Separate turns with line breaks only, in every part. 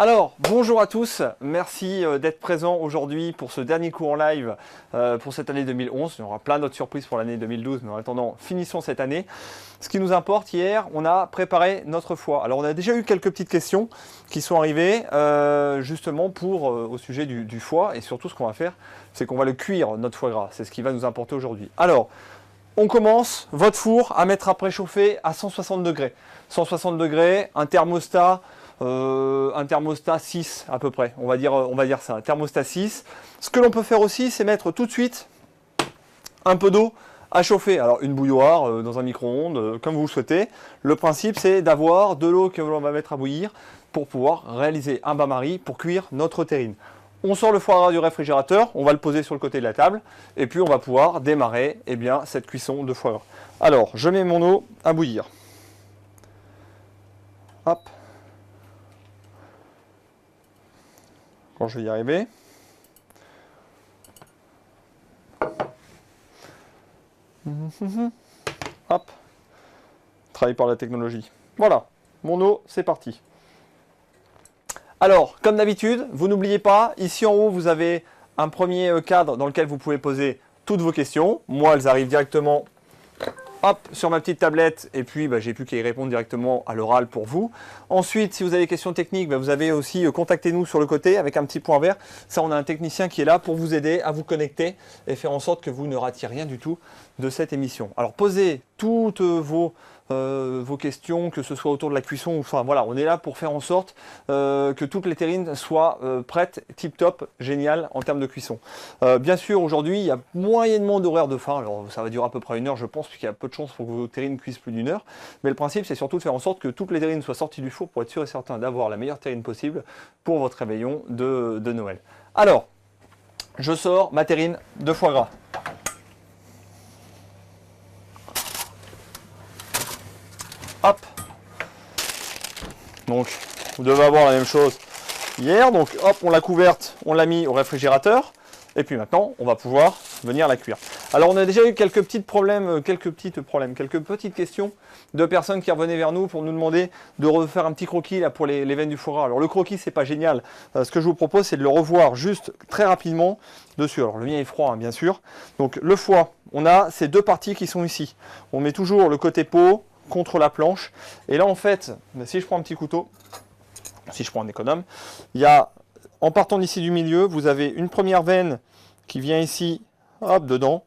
Alors, bonjour à tous, merci d'être présents aujourd'hui pour ce dernier cours en live pour cette année 2011. Il y aura plein d'autres surprises pour l'année 2012, mais en attendant, finissons cette année. Ce qui nous importe, hier, on a préparé notre foie. Alors, on a déjà eu quelques petites questions qui sont arrivées justement au sujet du foie. Et surtout, ce qu'on va faire, c'est qu'on va le cuire, notre foie gras. C'est ce qui va nous importer aujourd'hui. Alors, on commence votre four à mettre à préchauffer à 160 degrés. 160 degrés, un thermostat 6 à peu près, on va dire ça, un thermostat 6. Ce que l'on peut faire aussi, c'est mettre tout de suite un peu d'eau à chauffer. Alors une bouilloire dans un micro-ondes, comme vous le souhaitez. Le principe, c'est d'avoir de l'eau que l'on va mettre à bouillir pour pouvoir réaliser un bain-marie pour cuire notre terrine. On sort le foie gras du réfrigérateur, on va le poser sur le côté de la table, et puis on va pouvoir démarrer cette cuisson de foie gras. Alors, je mets mon eau à bouillir. Hop. Quand je vais y arriver. Hop. Travaille par la technologie. Voilà, mon eau, c'est parti. Alors, comme d'habitude, vous n'oubliez pas, ici en haut, vous avez un premier cadre dans lequel vous pouvez poser toutes vos questions. Moi, elles arrivent directement sur ma petite tablette, et puis j'ai plus qu'à y répondre directement à l'oral pour vous. Ensuite, si vous avez des questions techniques, vous avez aussi contactez-nous sur le côté avec un petit point vert. Ça, on a un technicien qui est là pour vous aider à vous connecter et faire en sorte que vous ne ratiez rien du tout de cette émission. Alors, posez toutes vos questions, que ce soit autour de la cuisson, enfin voilà, on est là pour faire en sorte que toutes les terrines soient prêtes, tip top, génial en termes de cuisson. Bien sûr, aujourd'hui, il y a moyennement d'horaire de fin, alors ça va durer à peu près 1 heure, je pense, puisqu'il y a peu de chances pour que vos terrines cuisent plus d'1 heure, mais le principe, c'est surtout de faire en sorte que toutes les terrines soient sorties du four pour être sûr et certain d'avoir la meilleure terrine possible pour votre réveillon de Noël. Alors, je sors ma terrine de foie gras. Hop. Donc, vous devez avoir la même chose hier. Donc, hop, on l'a couverte, on l'a mis au réfrigérateur. Et puis maintenant, on va pouvoir venir la cuire. Alors, on a déjà eu quelques petites questions de personnes qui revenaient vers nous pour nous demander de refaire un petit croquis là, pour les veines du foie gras. Alors, le croquis, c'est pas génial. Ce que je vous propose, c'est de le revoir juste très rapidement dessus. Alors, le mien est froid, hein, bien sûr. Donc, le foie, on a ces deux parties qui sont ici. On met toujours le côté peau contre la planche. Et là, en fait, si je prends un petit couteau, si je prends un économe, il y a, en partant d'ici du milieu, vous avez une première veine qui vient ici, hop, dedans,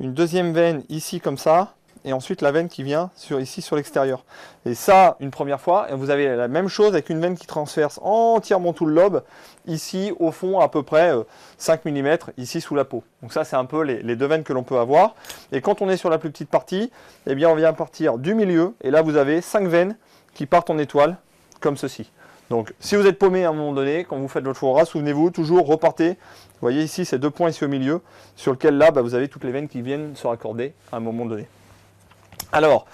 une deuxième veine ici comme ça, et ensuite la veine qui vient ici sur l'extérieur. Et ça, une première fois, et vous avez la même chose avec une veine qui transperce entièrement tout le lobe, ici au fond à peu près 5 mm, ici sous la peau. Donc ça, c'est un peu les deux veines que l'on peut avoir. Et quand on est sur la plus petite partie, eh bien on vient partir du milieu, et là vous avez 5 veines qui partent en étoile, comme ceci. Donc, si vous êtes paumé à un moment donné, quand vous faites votre foie gras, souvenez-vous, toujours repartez. Vous voyez ici, ces deux points ici au milieu, sur lequel là, vous avez toutes les veines qui viennent se raccorder à un moment donné. Alors,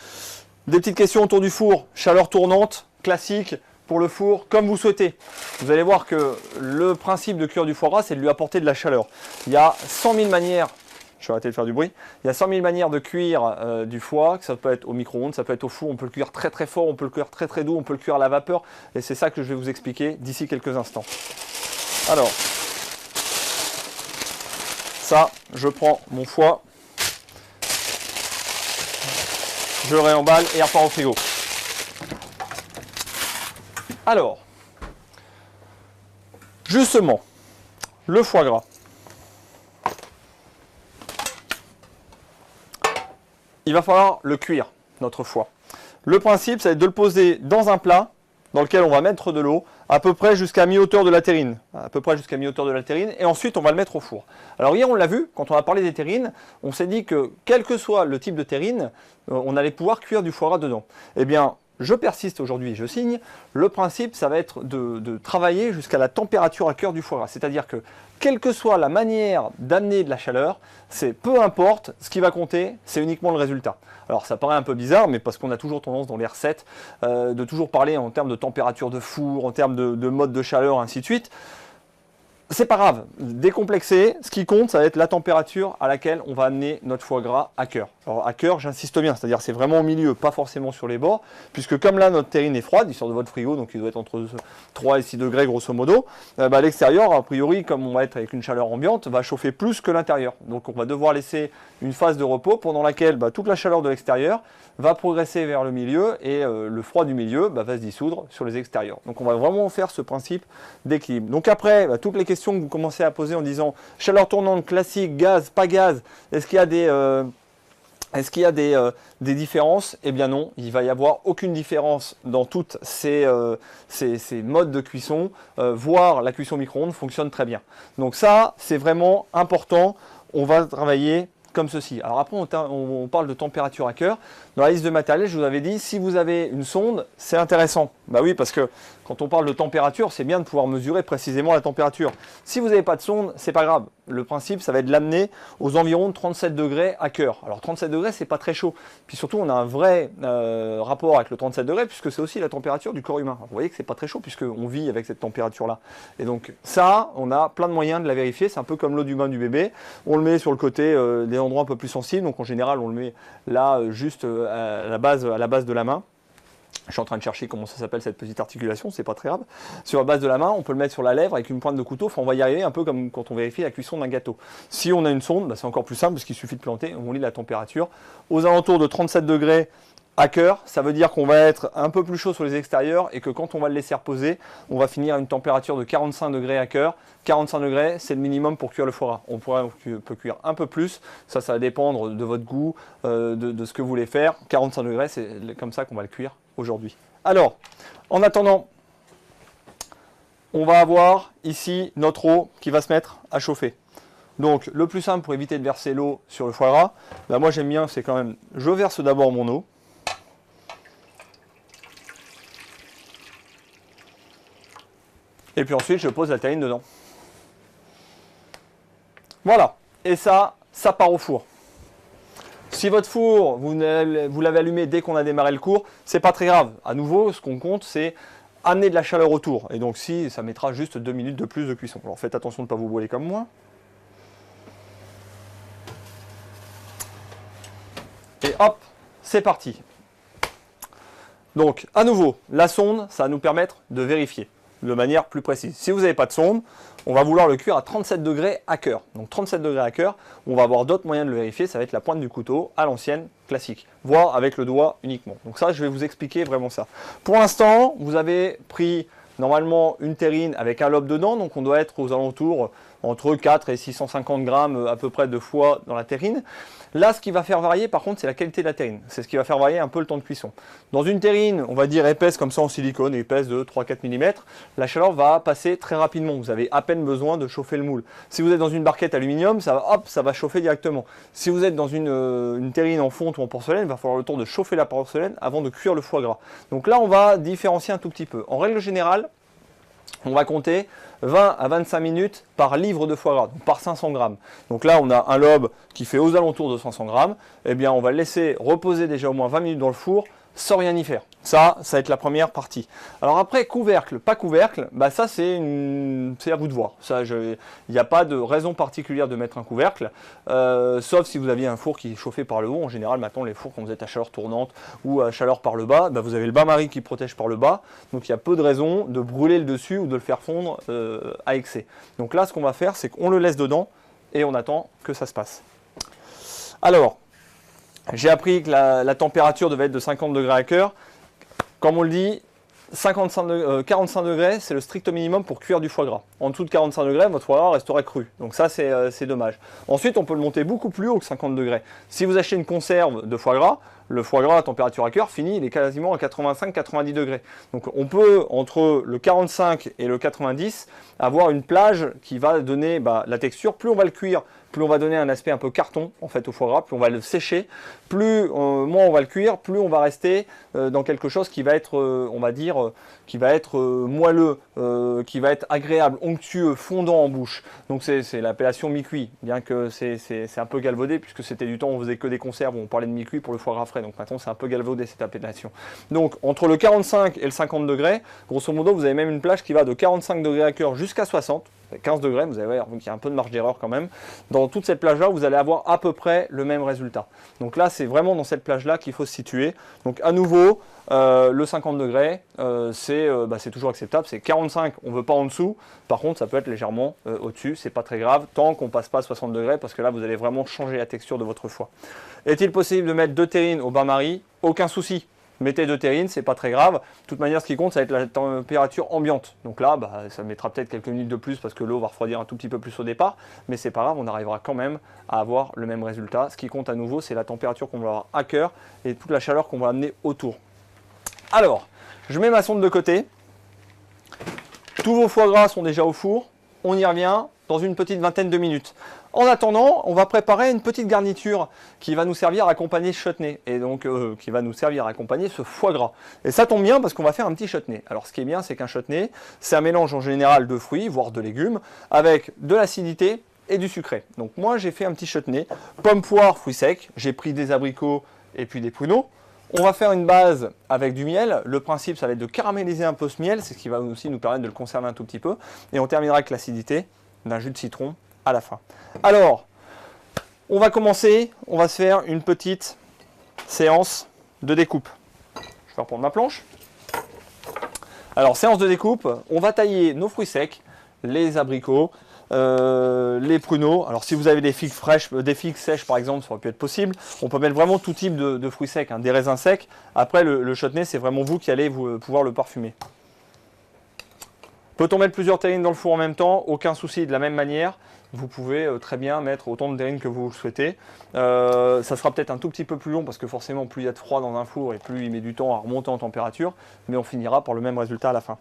des petites questions autour du four. Chaleur tournante, classique pour le four, comme vous souhaitez. Vous allez voir que le principe de cuire du foie gras, c'est de lui apporter de la chaleur. Il y a 100 000 manières. Je vais arrêter de faire du bruit. Il y a 100 000 manières de cuire du foie, que ça peut être au micro-ondes, ça peut être au four, on peut le cuire très très fort, on peut le cuire très très doux, on peut le cuire à la vapeur. Et c'est ça que je vais vous expliquer d'ici quelques instants. Alors, ça, je prends mon foie, je le réemballe et il repart au frigo. Alors, justement, le foie gras. Il va falloir le cuire, notre foie. Le principe, c'est de le poser dans un plat dans lequel on va mettre de l'eau, à peu près jusqu'à mi-hauteur de la terrine. Et ensuite, on va le mettre au four. Alors hier, on l'a vu, quand on a parlé des terrines, on s'est dit que, quel que soit le type de terrine, on allait pouvoir cuire du foie gras dedans. Eh bien, je persiste aujourd'hui, je signe. Le principe, ça va être de travailler jusqu'à la température à cœur du foie gras. C'est-à-dire que, quelle que soit la manière d'amener de la chaleur, c'est peu importe, ce qui va compter, c'est uniquement le résultat. Alors ça paraît un peu bizarre, mais parce qu'on a toujours tendance dans les recettes de toujours parler en termes de température de four, en termes de mode de chaleur, ainsi de suite. C'est pas grave, décomplexé, ce qui compte, ça va être la température à laquelle on va amener notre foie gras à cœur. Alors à cœur, j'insiste bien, c'est-à-dire c'est vraiment au milieu, pas forcément sur les bords, puisque comme là notre terrine est froide, il sort de votre frigo, donc il doit être entre 3 et 6 degrés grosso modo, l'extérieur, a priori, comme on va être avec une chaleur ambiante, va chauffer plus que l'intérieur. Donc on va devoir laisser une phase de repos pendant laquelle toute la chaleur de l'extérieur va progresser vers le milieu et le froid du milieu va se dissoudre sur les extérieurs. Donc on va vraiment faire ce principe d'équilibre. Donc après, toutes les questions que vous commencez à poser en disant chaleur tournante, classique, gaz, pas gaz, est-ce qu'il y a des différences? Eh bien non, il ne va y avoir aucune différence dans toutes ces modes de cuisson, voire la cuisson micro-ondes fonctionne très bien. Donc ça, c'est vraiment important, on va travailler comme ceci. Alors après, on parle de température à cœur. Dans la liste de matériel, je vous avais dit, si vous avez une sonde, c'est intéressant. Bah oui, parce que quand on parle de température, c'est bien de pouvoir mesurer précisément la température. Si vous n'avez pas de sonde, c'est pas grave. Le principe, ça va être de l'amener aux environs de 37 degrés à cœur. Alors 37 degrés, c'est pas très chaud. Puis surtout, on a un vrai rapport avec le 37 degrés, puisque c'est aussi la température du corps humain. Alors, vous voyez que c'est pas très chaud, puisqu'on vit avec cette température-là. Et donc ça, on a plein de moyens de la vérifier. C'est un peu comme l'eau du bain du bébé. On le met sur le côté des endroits un peu plus sensibles. Donc en général, on le met là, juste à la base de la main. Je suis en train de chercher comment ça s'appelle cette petite articulation, c'est pas très grave. Sur la base de la main, on peut le mettre sur la lèvre avec une pointe de couteau. Enfin, on va y arriver un peu comme quand on vérifie la cuisson d'un gâteau. Si on a une sonde, c'est encore plus simple parce qu'il suffit de planter, on lit la température. Aux alentours de 37 degrés à cœur, ça veut dire qu'on va être un peu plus chaud sur les extérieurs et que quand on va le laisser reposer, on va finir à une température de 45 degrés à cœur. 45 degrés, c'est le minimum pour cuire le foie gras. On peut cuire un peu plus, ça va dépendre de votre goût, de ce que vous voulez faire. 45 degrés, c'est comme ça qu'on va le cuire aujourd'hui. Alors, en attendant, on va avoir ici notre eau qui va se mettre à chauffer. Donc, le plus simple pour éviter de verser l'eau sur le foie gras, moi j'aime bien, c'est quand même, je verse d'abord mon eau. Et puis ensuite, je pose la terrine dedans. Voilà. Et ça part au four. Si votre four, vous l'avez allumé dès qu'on a démarré le cours, c'est pas très grave. À nouveau, ce qu'on compte, c'est amener de la chaleur autour. Et donc, si, ça mettra juste 2 minutes de plus de cuisson. Alors, faites attention de ne pas vous brûler comme moi. Et hop, c'est parti. Donc, à nouveau, la sonde, ça va nous permettre de vérifier de manière plus précise. Si vous n'avez pas de sonde, on va vouloir le cuire à 37 degrés à cœur. Donc 37 degrés à cœur, on va avoir d'autres moyens de le vérifier, ça va être la pointe du couteau à l'ancienne, classique, voire avec le doigt uniquement. Donc ça, je vais vous expliquer vraiment ça. Pour l'instant, vous avez pris normalement une terrine avec un lobe dedans, donc on doit être aux alentours entre 4 et 650 grammes à peu près de foie dans la terrine. Là, ce qui va faire varier, par contre, c'est la qualité de la terrine. C'est ce qui va faire varier un peu le temps de cuisson. Dans une terrine, on va dire épaisse comme ça en silicone, épaisse de 3-4 mm, la chaleur va passer très rapidement. Vous avez à peine besoin de chauffer le moule. Si vous êtes dans une barquette aluminium, ça va chauffer directement. Si vous êtes dans une terrine en fonte ou en porcelaine, il va falloir le temps de chauffer la porcelaine avant de cuire le foie gras. Donc là, on va différencier un tout petit peu. En règle générale, on va compter 20 à 25 minutes par livre de foie gras, donc par 500 grammes. Donc là, on a un lobe qui fait aux alentours de 500 grammes. Eh bien, on va le laisser reposer déjà au moins 20 minutes dans le four sans rien y faire. Ça va être la première partie. Alors après, couvercle, pas couvercle, ça c'est à vous de voir. Il n'y a pas de raison particulière de mettre un couvercle, sauf si vous aviez un four qui est chauffé par le haut. En général, maintenant, les fours, quand vous êtes à chaleur tournante ou à chaleur par le bas, vous avez le bain-marie qui protège par le bas. Donc il y a peu de raisons de brûler le dessus ou de le faire fondre à excès. Donc là, ce qu'on va faire, c'est qu'on le laisse dedans et on attend que ça se passe. Alors, j'ai appris que la température devait être de 50 degrés à cœur. Comme on le dit, 45 degrés, c'est le strict minimum pour cuire du foie gras. En dessous de 45 degrés, votre foie gras restera cru. Donc ça, c'est dommage. Ensuite, on peut le monter beaucoup plus haut que 50 degrés. Si vous achetez une conserve de foie gras, le foie gras à température à cœur fini, il est quasiment à 85-90 degrés. Donc on peut, entre le 45 et le 90, avoir une plage qui va donner la texture. Plus on va le cuire, plus on va donner un aspect un peu carton en fait au foie gras, plus on va le sécher, plus moins on va le cuire, plus on va rester dans quelque chose qui va être, on va dire, qui va être moelleux, qui va être agréable, onctueux, fondant en bouche. Donc c'est l'appellation mi-cuit, bien que c'est un peu galvaudé, puisque c'était du temps où on faisait que des conserves, où on parlait de mi-cuit pour le foie gras frais. Donc maintenant c'est un peu galvaudé cette appellation. Donc entre le 45 et le 50 degrés, grosso modo vous avez même une plage qui va de 45 degrés à cœur jusqu'à 60. 15 degrés, vous allez voir qu'il y a un peu de marge d'erreur quand même. Dans toute cette plage-là, vous allez avoir à peu près le même résultat. Donc là, c'est vraiment dans cette plage-là qu'il faut se situer. Donc à nouveau, le 50 degrés, c'est toujours acceptable. C'est 45, on ne veut pas en dessous. Par contre, ça peut être légèrement au-dessus, c'est pas très grave, tant qu'on ne passe pas à 60 degrés, parce que là, vous allez vraiment changer la texture de votre foie. Est-il possible de mettre 2 terrines au bain-marie? Aucun souci. Mettez 2 terrines, c'est pas très grave. De toute manière, ce qui compte, ça va être la température ambiante. Donc là, ça mettra peut-être quelques minutes de plus parce que l'eau va refroidir un tout petit peu plus au départ. Mais c'est pas grave, on arrivera quand même à avoir le même résultat. Ce qui compte à nouveau, c'est la température qu'on va avoir à cœur et toute la chaleur qu'on va amener autour. Alors, je mets ma sonde de côté. Tous vos foie gras sont déjà au four. On y revient dans une petite vingtaine de minutes. En attendant, on va préparer une petite garniture qui va nous servir à accompagner ce chutney et donc qui va nous servir à accompagner ce foie gras. Et ça tombe bien parce qu'on va faire un petit chutney. Alors ce qui est bien, c'est qu'un chutney, c'est un mélange en général de fruits, voire de légumes, avec de l'acidité et du sucré. Donc moi, j'ai fait un petit chutney, pommes, poires, fruits secs. J'ai pris des abricots et puis des pruneaux. On va faire une base avec du miel. Le principe, ça va être de caraméliser un peu ce miel. C'est ce qui va aussi nous permettre de le conserver un tout petit peu. Et on terminera avec l'acidité d'un jus de citron à la fin. Alors, on va commencer, on va se faire une petite séance de découpe. Je vais reprendre ma planche. Alors, séance de découpe, on va tailler nos fruits secs, les abricots, les pruneaux. Alors, si vous avez des figues fraîches, des figues sèches par exemple, ça aurait pu être possible. On peut mettre vraiment tout type de fruits secs, hein, des raisins secs. Après, le chutney, c'est vraiment vous qui allez pouvoir le parfumer. Peut-on mettre plusieurs terrines dans le four en même temps? Aucun souci, de la même manière. Vous pouvez très bien mettre autant de terrines que vous le souhaitez. Ça sera peut-être un tout petit peu plus long parce que forcément, plus il y a de froid dans un four et plus il met du temps à remonter en température. Mais on finira par le même résultat à la fin.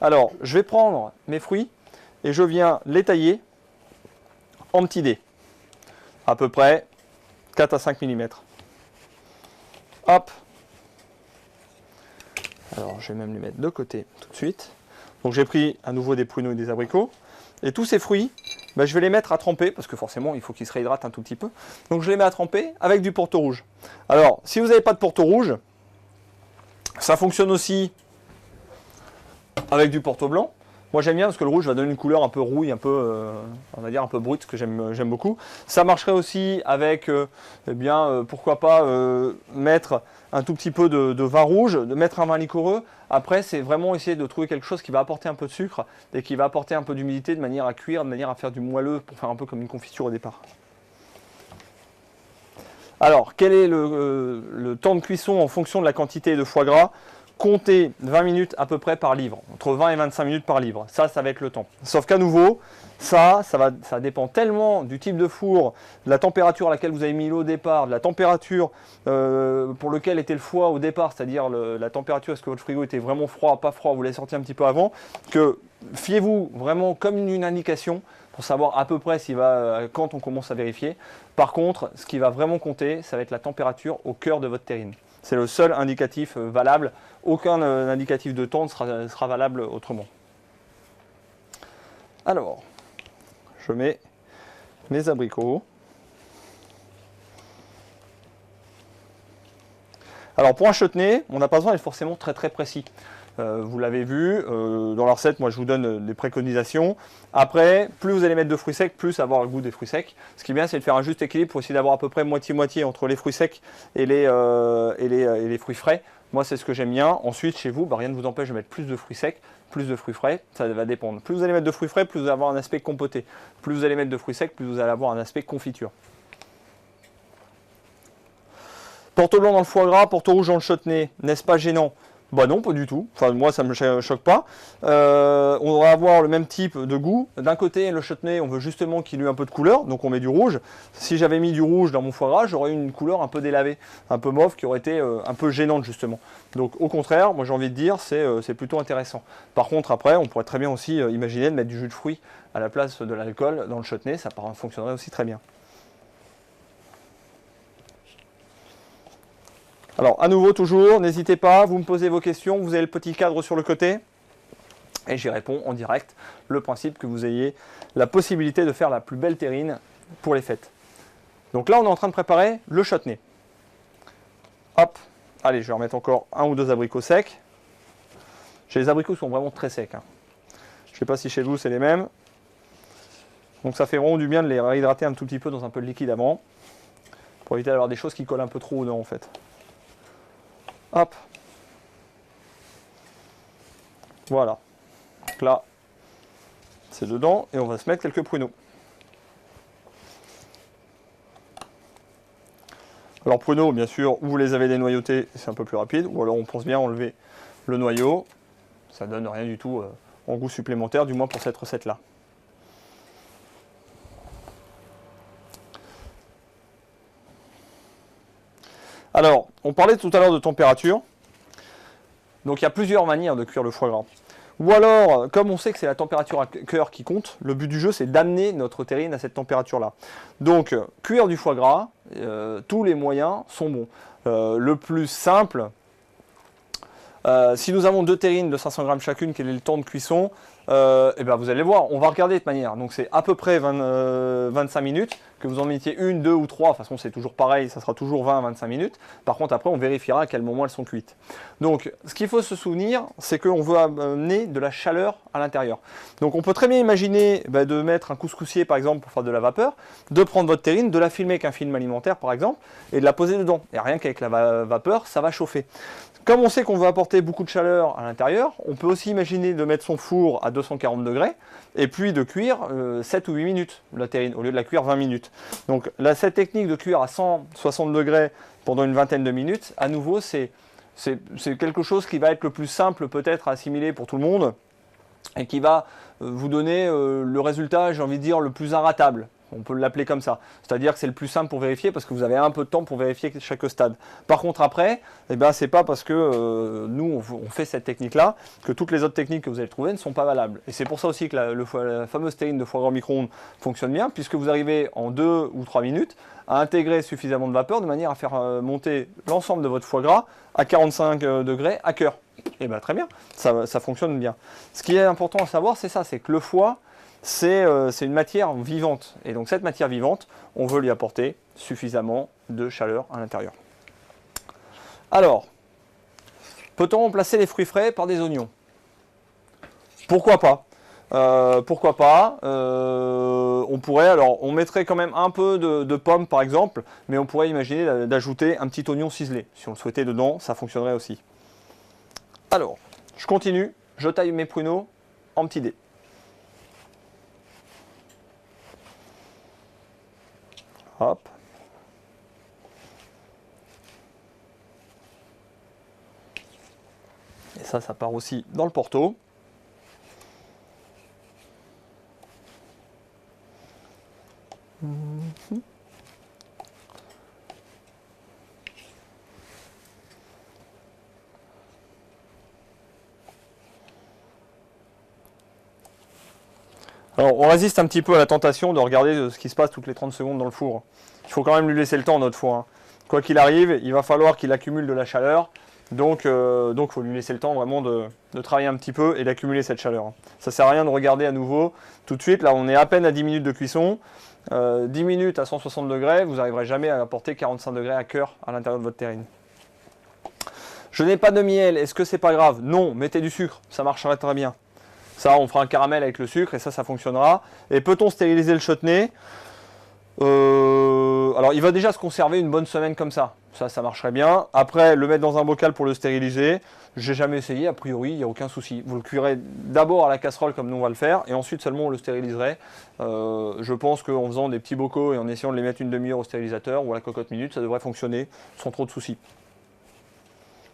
Alors, je vais prendre mes fruits et je viens les tailler en petits dés. À peu près 4 à 5 mm. Hop. Alors, je vais même les mettre de côté tout de suite. Donc j'ai pris à nouveau des pruneaux et des abricots. Et tous ces fruits, je vais les mettre à tremper, parce que forcément il faut qu'ils se réhydratent un tout petit peu. Donc je les mets à tremper avec du Porto rouge. Alors, si vous n'avez pas de Porto rouge, ça fonctionne aussi avec du Porto blanc. Moi j'aime bien parce que le rouge va donner une couleur un peu rouille, un peu, on va dire un peu brute, que j'aime beaucoup. Ça marcherait aussi avec, pourquoi pas mettre un tout petit peu de vin rouge, de mettre un vin liquoreux. Après, c'est vraiment essayer de trouver quelque chose qui va apporter un peu de sucre et qui va apporter un peu d'humidité de manière à cuire, de manière à faire du moelleux pour faire un peu comme une confiture au départ. Alors, quel est le temps de cuisson en fonction de la quantité de foie gras? Comptez 20 minutes à peu près par livre, entre 20 et 25 minutes par livre. Ça va être le temps. Sauf qu'à nouveau, ça dépend tellement du type de four, de la température à laquelle vous avez mis l'eau au départ, de la température pour laquelle était le foie au départ, c'est-à-dire la température, est-ce que votre frigo était vraiment froid, pas froid, vous l'avez sorti un petit peu avant, que fiez-vous vraiment comme une indication pour savoir à peu près quand on commence à vérifier. Par contre, ce qui va vraiment compter, ça va être la température au cœur de votre terrine. C'est le seul indicatif valable. Aucun indicatif de temps ne sera valable autrement. Alors, je mets mes abricots. Alors pour un chutney, on n'a pas besoin d'être forcément très très précis. Vous l'avez vu, dans la recette, moi je vous donne des préconisations. Après, plus vous allez mettre de fruits secs, plus ça va avoir le goût des fruits secs. Ce qui est bien, c'est de faire un juste équilibre pour essayer d'avoir à peu près moitié-moitié entre les fruits secs et les fruits frais. Moi, c'est ce que j'aime bien. Ensuite, chez vous, rien ne vous empêche de mettre plus de fruits secs, plus de fruits frais. Ça va dépendre. Plus vous allez mettre de fruits frais, plus vous allez avoir un aspect compoté. Plus vous allez mettre de fruits secs, plus vous allez avoir un aspect confiture. Porto blanc dans le foie gras, Porto rouge dans le chutney, n'est-ce pas gênant? Bah non, pas du tout. Enfin, moi, ça ne me choque pas. On va avoir le même type de goût. D'un côté, le chutney, on veut justement qu'il ait un peu de couleur, donc on met du rouge. Si j'avais mis du rouge dans mon foie gras, j'aurais eu une couleur un peu délavée, un peu mauve, qui aurait été un peu gênante justement. Donc au contraire, moi j'ai envie de dire, c'est plutôt intéressant. Par contre, après, on pourrait très bien aussi imaginer de mettre du jus de fruits à la place de l'alcool dans le chutney, ça fonctionnerait aussi très bien. Alors, à nouveau, toujours, n'hésitez pas, vous me posez vos questions, vous avez le petit cadre sur le côté, et j'y réponds en direct. Le principe que vous ayez la possibilité de faire la plus belle terrine pour les fêtes. Donc là, on est en train de préparer le chutney. Hop, allez, je vais remettre encore un ou deux abricots secs. J'ai les abricots qui sont vraiment très secs. Je ne sais pas si chez vous, c'est les mêmes. Donc ça fait vraiment du bien de les réhydrater un tout petit peu dans un peu de liquide avant, pour éviter d'avoir des choses qui collent un peu trop aux dents en fait. Hop. Voilà. Donc là, c'est dedans et on va se mettre quelques pruneaux. Alors pruneaux, bien sûr, où vous les avez dénoyautés, c'est un peu plus rapide, ou alors on pense bien enlever le noyau. Ça donne rien du tout en goût supplémentaire, du moins pour cette recette-là. Alors, on parlait tout à l'heure de température. Donc il y a plusieurs manières de cuire le foie gras. Ou alors, comme on sait que c'est la température à cœur qui compte, le but du jeu c'est d'amener notre terrine à cette température-là. Donc, cuire du foie gras, tous les moyens sont bons. Le plus simple, si nous avons deux terrines de 500 grammes chacune, quel est le temps de cuisson? Et ben vous allez voir, on va regarder de toute manière. Donc c'est à peu près 25 minutes, que vous en mettiez une, deux ou trois. De toute façon c'est toujours pareil, ça sera toujours 20 à 25 minutes. Par contre après on vérifiera à quel moment elles sont cuites. Donc ce qu'il faut se souvenir, c'est qu'on veut amener de la chaleur à l'intérieur. Donc on peut très bien imaginer de mettre un couscoussier par exemple pour faire de la vapeur, de prendre votre terrine, de la filmer avec un film alimentaire par exemple, et de la poser dedans. Et rien qu'avec la vapeur, ça va chauffer. Comme on sait qu'on veut apporter beaucoup de chaleur à l'intérieur, on peut aussi imaginer de mettre son four à 240 degrés et puis de cuire 7 ou 8 minutes la terrine au lieu de la cuire 20 minutes. Donc là, cette technique de cuire à 160 degrés pendant une vingtaine de minutes, à nouveau, c'est quelque chose qui va être le plus simple peut-être à assimiler pour tout le monde et qui va vous donner le résultat, j'ai envie de dire, le plus inratable. On peut l'appeler comme ça. C'est-à-dire que c'est le plus simple pour vérifier parce que vous avez un peu de temps pour vérifier chaque stade. Par contre, après, c'est pas parce que nous, on fait cette technique-là que toutes les autres techniques que vous allez trouver ne sont pas valables. Et c'est pour ça aussi que la fameuse terrine de foie gras au micro-ondes fonctionne bien, puisque vous arrivez en 2 ou 3 minutes à intégrer suffisamment de vapeur de manière à faire monter l'ensemble de votre foie gras à 45 degrés à cœur. Et bien très bien, ça fonctionne bien. Ce qui est important à savoir, c'est ça, c'est que le foie, c'est une matière vivante. Et donc cette matière vivante, on veut lui apporter suffisamment de chaleur à l'intérieur. Alors, peut-on remplacer les fruits frais par des oignons? Pourquoi pas? Pourquoi pas? On pourrait, alors on mettrait quand même un peu de pommes par exemple, mais on pourrait imaginer d'ajouter un petit oignon ciselé. Si on le souhaitait dedans, ça fonctionnerait aussi. Alors, je continue, je taille mes pruneaux en petits dés. Hop. Et ça part aussi dans le porto. Alors, on résiste un petit peu à la tentation de regarder ce qui se passe toutes les 30 secondes dans le four. Il faut quand même lui laisser le temps, notre four. Hein. Quoi qu'il arrive, il va falloir qu'il accumule de la chaleur. Donc, faut lui laisser le temps vraiment de travailler un petit peu et d'accumuler cette chaleur. Ça ne sert à rien de regarder à nouveau tout de suite. Là, on est à peine à 10 minutes de cuisson. 10 minutes à 160 degrés, vous n'arriverez jamais à apporter 45 degrés à cœur à l'intérieur de votre terrine. Je n'ai pas de miel, est-ce que c'est pas grave? Non, mettez du sucre, ça marcherait très bien. Ça, on fera un caramel avec le sucre et ça fonctionnera. Et peut-on stériliser le chutney? Alors, il va déjà se conserver une bonne semaine comme ça. Ça marcherait bien. Après, le mettre dans un bocal pour le stériliser, j'ai jamais essayé. A priori, il n'y a aucun souci. Vous le cuirez d'abord à la casserole comme nous on va le faire, et ensuite seulement on le stériliserait. Je pense qu'en faisant des petits bocaux et en essayant de les mettre une demi-heure au stérilisateur ou à la cocotte minute, ça devrait fonctionner sans trop de soucis.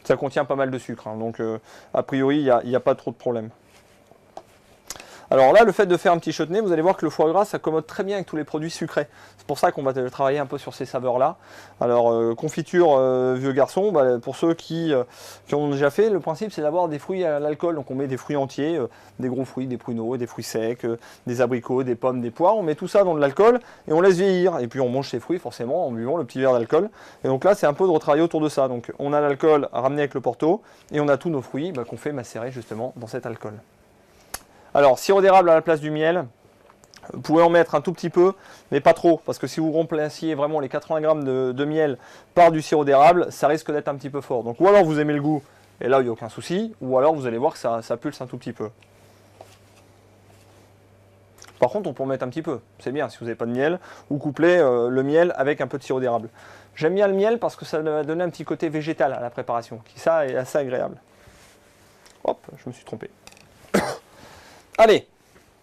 Ça contient pas mal de sucre, hein, donc a priori, il n'y a pas trop de problème. Alors là, le fait de faire un petit chutney, vous allez voir que le foie gras s'accommode très bien avec tous les produits sucrés. C'est pour ça qu'on va travailler un peu sur ces saveurs-là. Alors, confiture vieux garçon, pour ceux qui ont déjà fait, le principe c'est d'avoir des fruits à l'alcool. Donc on met des fruits entiers, des gros fruits, des pruneaux, des fruits secs, des abricots, des pommes, des poires. On met tout ça dans de l'alcool et on laisse vieillir. Et puis on mange ces fruits forcément en buvant le petit verre d'alcool. Et donc là, c'est un peu de retravailler autour de ça. Donc on a l'alcool ramené avec le porto et on a tous nos fruits qu'on fait macérer justement dans cet alcool. Alors, sirop d'érable à la place du miel, vous pouvez en mettre un tout petit peu, mais pas trop, parce que si vous remplaciez vraiment les 80 grammes de miel par du sirop d'érable, ça risque d'être un petit peu fort. Donc, ou alors vous aimez le goût, et là il n'y a aucun souci, ou alors vous allez voir que ça pulse un tout petit peu. Par contre, on peut en mettre un petit peu, c'est bien si vous n'avez pas de miel, ou coupler le miel avec un peu de sirop d'érable. J'aime bien le miel parce que ça va donner un petit côté végétal à la préparation, qui ça est assez agréable. Hop, je me suis trompé. Allez,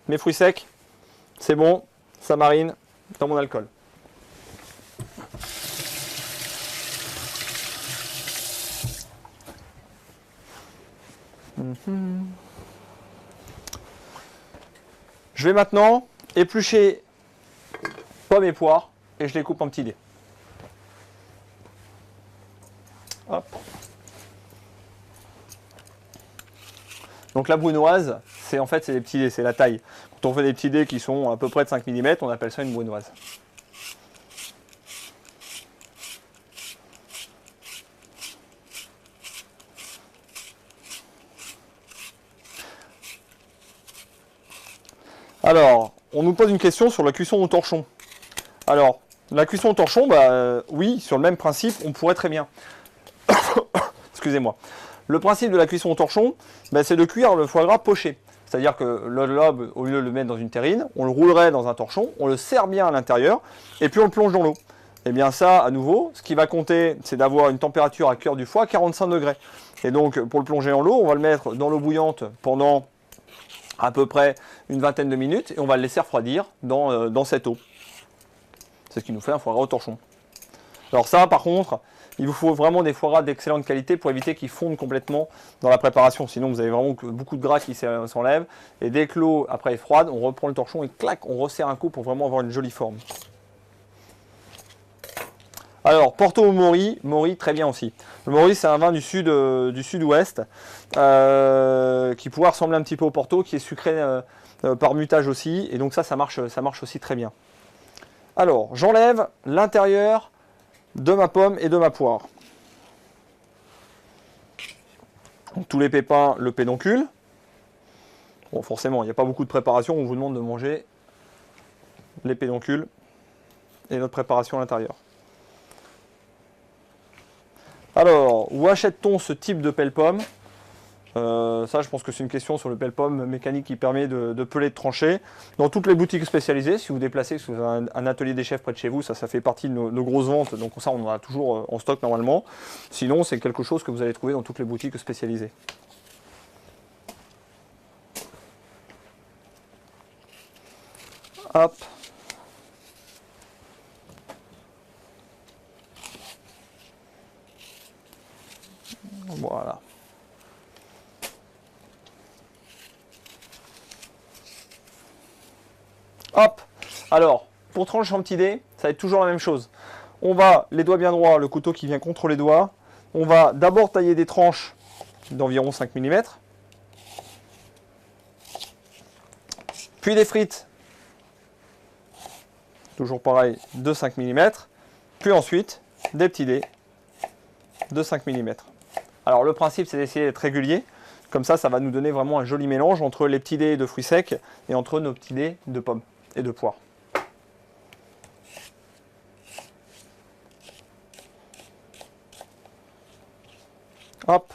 mes fruits secs, c'est bon, ça marine dans mon alcool. Je vais maintenant éplucher pommes et poires et je les coupe en petits dés. Hop. Donc la brunoise, c'est en fait des petits dés, c'est la taille. Quand on fait des petits dés qui sont à peu près de 5 mm, on appelle ça une brunoise. Alors, on nous pose une question sur la cuisson au torchon. Alors, la cuisson au torchon, oui, sur le même principe, on pourrait très bien. Excusez-moi. Le principe de la cuisson au torchon, c'est de cuire le foie gras poché. C'est-à-dire que le lobe, au lieu de le mettre dans une terrine, on le roulerait dans un torchon, on le serre bien à l'intérieur, et puis on le plonge dans l'eau. Et bien ça, à nouveau, ce qui va compter, c'est d'avoir une température à cuire du foie à 45 degrés. Et donc, pour le plonger dans l'eau, on va le mettre dans l'eau bouillante pendant à peu près une vingtaine de minutes, et on va le laisser refroidir dans cette eau. C'est ce qui nous fait un foie gras au torchon. Alors ça, par contre, il vous faut vraiment des foie gras d'excellente qualité pour éviter qu'ils fondent complètement dans la préparation. Sinon, vous avez vraiment beaucoup de gras qui s'enlève. Et dès que l'eau, après, est froide, on reprend le torchon et clac, on resserre un coup pour vraiment avoir une jolie forme. Alors, Porto ou Mori, Mori très bien aussi. Le Mori, c'est un vin du sud-ouest qui pourrait ressembler un petit peu au Porto, qui est sucré par mutage aussi. Et donc ça marche aussi très bien. Alors, j'enlève l'intérieur de ma pomme et de ma poire. Donc, tous les pépins, le pédoncule. Bon, forcément, il n'y a pas beaucoup de préparation. On vous demande de manger les pédoncules et notre préparation à l'intérieur. Alors, où achète-t-on ce type de pelle-pomme ? Ça, je pense que c'est une question sur le pelle-pomme mécanique qui permet de peler, de trancher. Dans toutes les boutiques spécialisées, si vous déplacez, si vous avez un atelier des chefs près de chez vous, ça fait partie de nos grosses ventes. Donc ça, on en a toujours en stock normalement. Sinon, c'est quelque chose que vous allez trouver dans toutes les boutiques spécialisées. Hop. Voilà. Hop. Alors, pour trancher en petits dés, ça va être toujours la même chose. On va, les doigts bien droits, le couteau qui vient contre les doigts. On va d'abord tailler des tranches d'environ 5 mm. Puis des frites. Toujours pareil, de 5 mm. Puis ensuite, des petits dés de 5 mm. Alors le principe, c'est d'essayer d'être régulier. Comme ça va nous donner vraiment un joli mélange entre les petits dés de fruits secs et entre nos petits dés de pommes et de poires. Hop.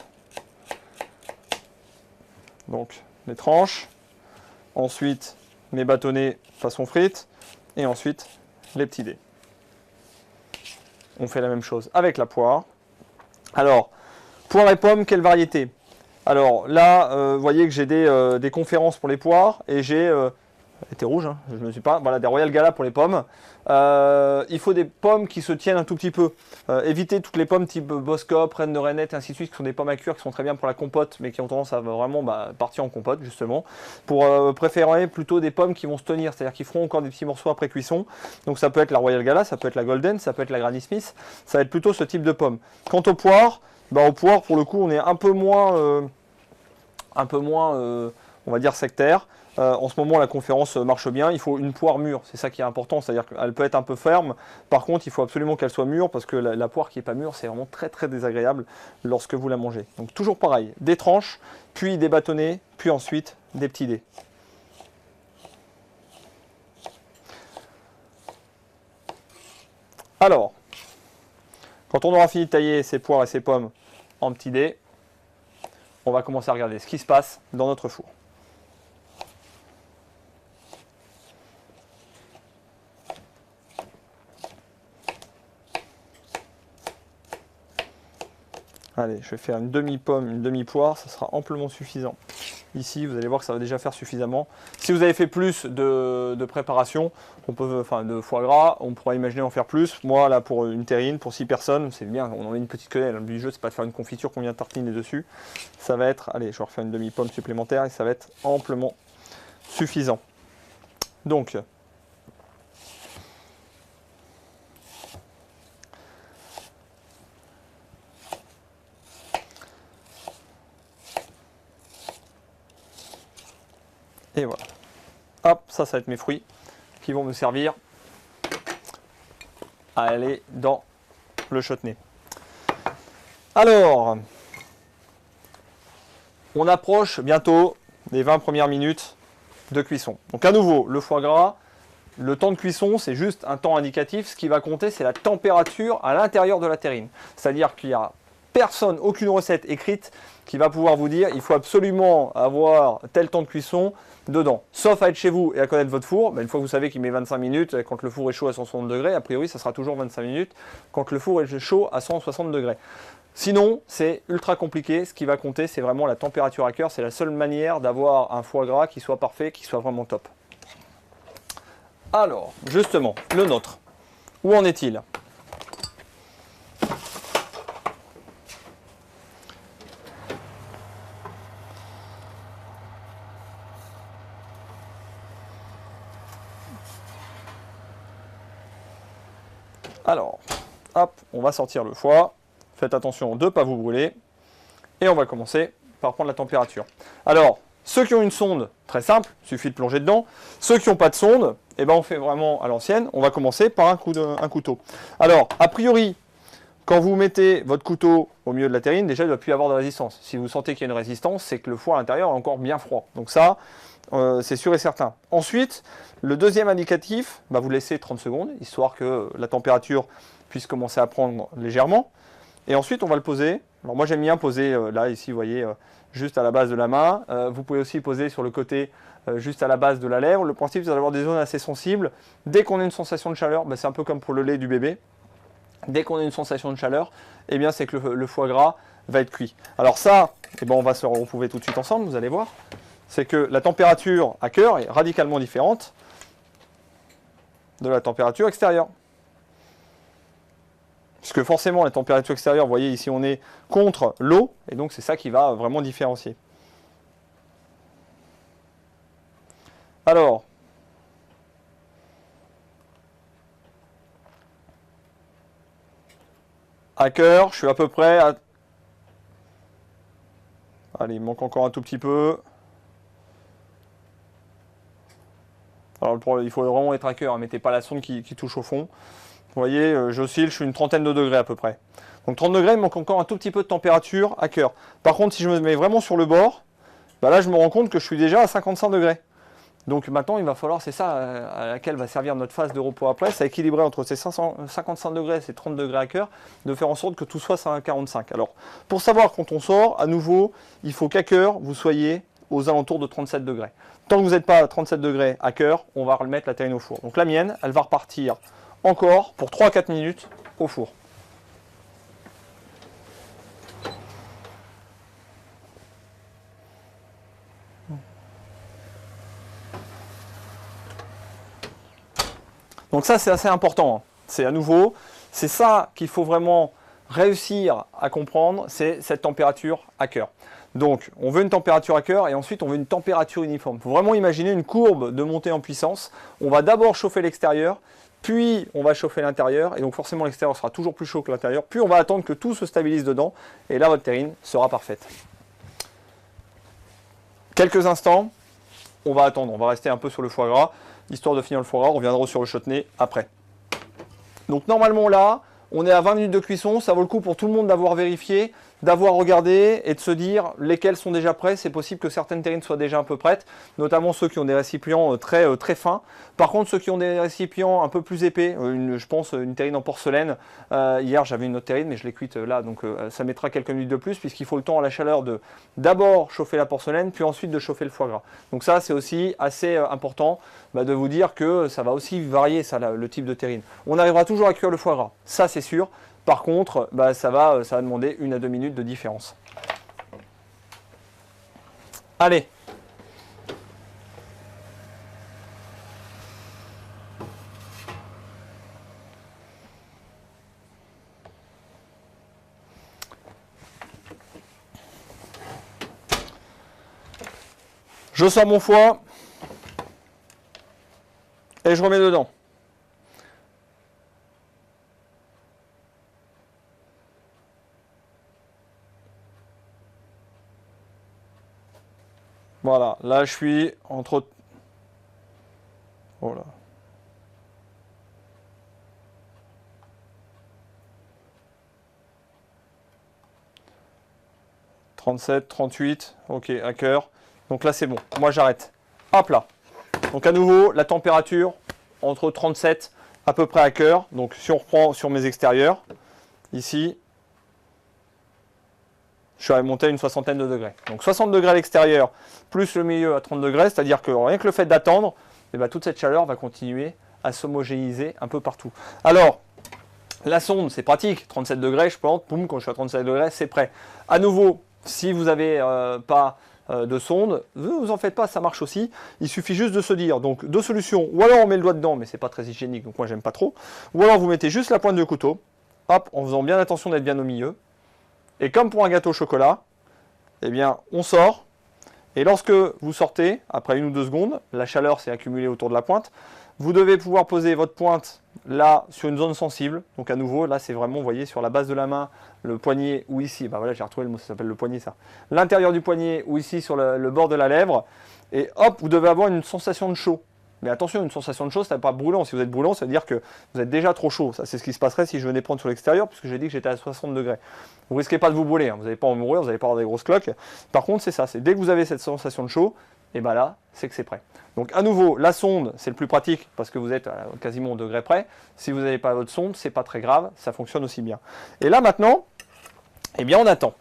Donc les tranches. Ensuite, mes bâtonnets façon frites. Et ensuite, les petits dés. On fait la même chose avec la poire. Alors, poire et pommes, quelle variété? Alors là, vous voyez que j'ai des conférences pour les poires et j'ai... elle était rouge, hein, je ne me suis pas... Voilà, des Royal Gala pour les pommes. Il faut des pommes qui se tiennent un tout petit peu. Évitez toutes les pommes type Boskop, Reine de Reinette, ainsi de suite, qui sont des pommes à cuire, qui sont très bien pour la compote, mais qui ont tendance à vraiment partir en compote, justement. Pour préférer plutôt des pommes qui vont se tenir, c'est-à-dire qui feront encore des petits morceaux après cuisson. Donc ça peut être la Royal Gala, ça peut être la Golden, ça peut être la Granny Smith. Ça va être plutôt ce type de pommes. Quant aux poires, pour le coup, on est un peu moins on va dire sectaire. En ce moment, la conférence marche bien. Il faut une poire mûre, c'est ça qui est important. C'est-à-dire qu'elle peut être un peu ferme. Par contre, il faut absolument qu'elle soit mûre parce que la poire qui n'est pas mûre, c'est vraiment très très désagréable lorsque vous la mangez. Donc toujours pareil, des tranches, puis des bâtonnets, puis ensuite des petits dés. Alors, quand on aura fini de tailler ces poires et ces pommes en petits dés, on va commencer à regarder ce qui se passe dans notre four. Allez, je vais faire une demi-pomme, une demi-poire, ça sera amplement suffisant. Ici, vous allez voir que ça va déjà faire suffisamment. Si vous avez fait plus de préparation, enfin de foie gras, on pourra imaginer en faire plus. Moi, là, pour une terrine, pour 6 personnes, c'est bien, on en met une petite quenelle. Le but du jeu, c'est pas de faire une confiture qu'on vient tartiner dessus. Ça va être, allez, je vais refaire une demi-pomme supplémentaire et ça va être amplement suffisant. Donc, et voilà. Hop, ça va être mes fruits qui vont me servir à aller dans le chutney. Alors, on approche bientôt des 20 premières minutes de cuisson. Donc à nouveau, le foie gras, le temps de cuisson, c'est juste un temps indicatif. Ce qui va compter, c'est la température à l'intérieur de la terrine. C'est-à-dire qu'il n'y a personne, aucune recette écrite qui va pouvoir vous dire il faut absolument avoir tel temps de cuisson dedans. Sauf à être chez vous et à connaître votre four. Ben, une fois que vous savez qu'il met 25 minutes, quand le four est chaud à 160 degrés, a priori ça sera toujours 25 minutes quand le four est chaud à 160 degrés. Sinon, c'est ultra compliqué. Ce qui va compter, c'est vraiment la température à cœur. C'est la seule manière d'avoir un foie gras qui soit parfait, qui soit vraiment top. Alors, justement, le nôtre. Où en est-il ? Alors, hop, on va sortir le foie. Faites attention de ne pas vous brûler. Et on va commencer par prendre la température. Alors, ceux qui ont une sonde, très simple, il suffit de plonger dedans. Ceux qui n'ont pas de sonde, eh ben on fait vraiment à l'ancienne. On va commencer par un couteau. Alors, a priori, quand vous mettez votre couteau au milieu de la terrine, déjà il ne doit plus y avoir de résistance. Si vous sentez qu'il y a une résistance, c'est que le foie à l'intérieur est encore bien froid. Donc ça, c'est sûr et certain. Ensuite, le deuxième indicatif, bah vous laissez 30 secondes, histoire que la température puisse commencer à prendre légèrement. Et ensuite, on va le poser. Alors moi, j'aime bien poser là, ici, vous voyez, juste à la base de la main. Vous pouvez aussi poser sur le côté, juste à la base de la lèvre. Le principe, c'est d'avoir des zones assez sensibles. Dès qu'on a une sensation de chaleur, bah, c'est un peu comme pour le lait du bébé. Dès qu'on a une sensation de chaleur, eh bien, c'est que le foie gras va être cuit. Alors ça, eh ben, on va se retrouver tout de suite ensemble, vous allez voir. C'est que la température à cœur est radicalement différente de la température extérieure. Puisque forcément, la température extérieure, vous voyez, ici, on est contre l'eau, et donc c'est ça qui va vraiment différencier. Alors, à cœur, je suis à peu près à... Allez, il manque encore un tout petit peu. Alors, il faut vraiment être à cœur, hein, mettez pas la sonde qui touche au fond. Vous voyez, j'oscille, je suis une trentaine de degrés à peu près. Donc 30 degrés, il manque encore un tout petit peu de température à cœur. Par contre, si je me mets vraiment sur le bord, bah là je me rends compte que je suis déjà à 55 degrés. Donc maintenant, il va falloir, c'est ça à laquelle va servir notre phase de repos après, c'est équilibrer entre ces 55 degrés et ces 30 degrés à cœur, de faire en sorte que tout soit à 45. Alors, pour savoir quand on sort, à nouveau, il faut qu'à cœur, vous soyez aux alentours de 37 degrés. Tant que vous n'êtes pas à 37 degrés à cœur, on va remettre la terrine au four. Donc la mienne, elle va repartir encore pour 3-4 minutes au four. Donc ça, c'est assez important. Hein. C'est à nouveau, c'est ça qu'il faut vraiment réussir à comprendre, c'est cette température à cœur. Donc, on veut une température à cœur et ensuite on veut une température uniforme. Il faut vraiment imaginer une courbe de montée en puissance. On va d'abord chauffer l'extérieur, puis on va chauffer l'intérieur, et donc forcément l'extérieur sera toujours plus chaud que l'intérieur, puis on va attendre que tout se stabilise dedans, et là votre terrine sera parfaite. Quelques instants, on va attendre, on va rester un peu sur le foie gras, histoire de finir le foie gras, on reviendra sur le chutney après. Donc normalement là, on est à 20 minutes de cuisson, ça vaut le coup pour tout le monde d'avoir vérifié, d'avoir regardé et de se dire lesquels sont déjà prêts. C'est possible que certaines terrines soient déjà un peu prêtes, notamment ceux qui ont des récipients très fins. Par contre, ceux qui ont des récipients un peu plus épais, je pense une terrine en porcelaine, hier j'avais une autre terrine mais je l'ai cuite là, donc ça mettra quelques minutes de plus puisqu'il faut le temps à la chaleur de d'abord chauffer la porcelaine, puis ensuite de chauffer le foie gras. Donc ça c'est aussi assez important de vous dire que ça va aussi varier ça, le type de terrine. On arrivera toujours à cuire le foie gras, ça c'est sûr. Par contre, bah, ça va demander 1 à 2 minutes de différence. Allez. Je sors mon foie et je remets dedans. Voilà, là je suis entre... Voilà. « 37, 38, ok, à cœur. Donc là c'est bon, moi j'arrête. Hop là. Donc à nouveau, la température entre 37 à peu près à cœur. Donc si on reprend sur mes extérieurs, ici, je suis monté à une soixantaine de degrés. Donc 60 degrés à l'extérieur, plus le milieu à 30 degrés, c'est-à-dire que rien que le fait d'attendre, eh ben, toute cette chaleur va continuer à s'homogénéiser un peu partout. Alors, la sonde, c'est pratique, 37 degrés, je plante, boum, quand je suis à 37 degrés, c'est prêt. À nouveau, si vous n'avez pas de sonde, ne vous en faites pas, ça marche aussi. Il suffit juste de se dire, donc deux solutions, ou alors on met le doigt dedans, mais c'est pas très hygiénique, donc moi j'aime pas trop, ou alors vous mettez juste la pointe de couteau, hop, en faisant bien attention d'être bien au milieu, et comme pour un gâteau au chocolat, eh bien on sort, et lorsque vous sortez, après 1 ou 2 secondes, la chaleur s'est accumulée autour de la pointe, vous devez pouvoir poser votre pointe là sur une zone sensible. Donc à nouveau, là c'est vraiment, vous voyez, sur la base de la main, le poignet ou ici, bah voilà, j'ai retrouvé le mot, ça s'appelle le poignet ça. L'intérieur du poignet ou ici sur le bord de la lèvre. Et hop, vous devez avoir une sensation de chaud. Mais attention, une sensation de chaud, ça n'est pas brûlant. Si vous êtes brûlant, ça veut dire que vous êtes déjà trop chaud. Ça, c'est ce qui se passerait si je venais prendre sur l'extérieur, puisque j'ai dit que j'étais à 60 degrés. Vous ne risquez pas de vous brûler, hein. Vous n'allez pas en mourir, vous n'allez pas avoir des grosses cloques. Par contre, c'est ça, c'est dès que vous avez cette sensation de chaud, et bien là, c'est que c'est prêt. Donc à nouveau, la sonde, c'est le plus pratique parce que vous êtes quasiment au degré près. Si vous n'avez pas votre sonde, c'est pas très grave, ça fonctionne aussi bien. Et là maintenant, eh bien on attend.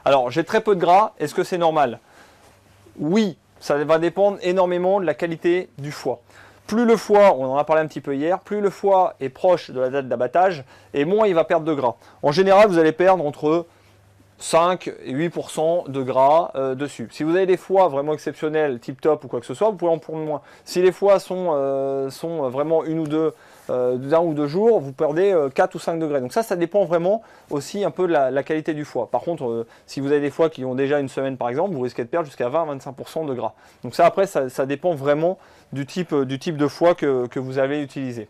Alors j'ai très peu de gras, est-ce que c'est normal? Oui, ça va dépendre énormément de la qualité du foie. Plus le foie, on en a parlé un petit peu hier, plus le foie est proche de la date d'abattage, et moins il va perdre de gras. En général, vous allez perdre entre 5 et 8% de gras dessus. Si vous avez des foies vraiment exceptionnels, tip top ou quoi que ce soit, vous pouvez en prendre moins. Si les foies sont vraiment d'un ou deux jours, vous perdez 4 ou 5 degrés. Donc ça dépend vraiment aussi un peu de la qualité du foie. Par contre, si vous avez des foies qui ont déjà une semaine par exemple, vous risquez de perdre jusqu'à 20-25% de gras. Donc ça après, ça dépend vraiment du type de foie que vous avez utilisé.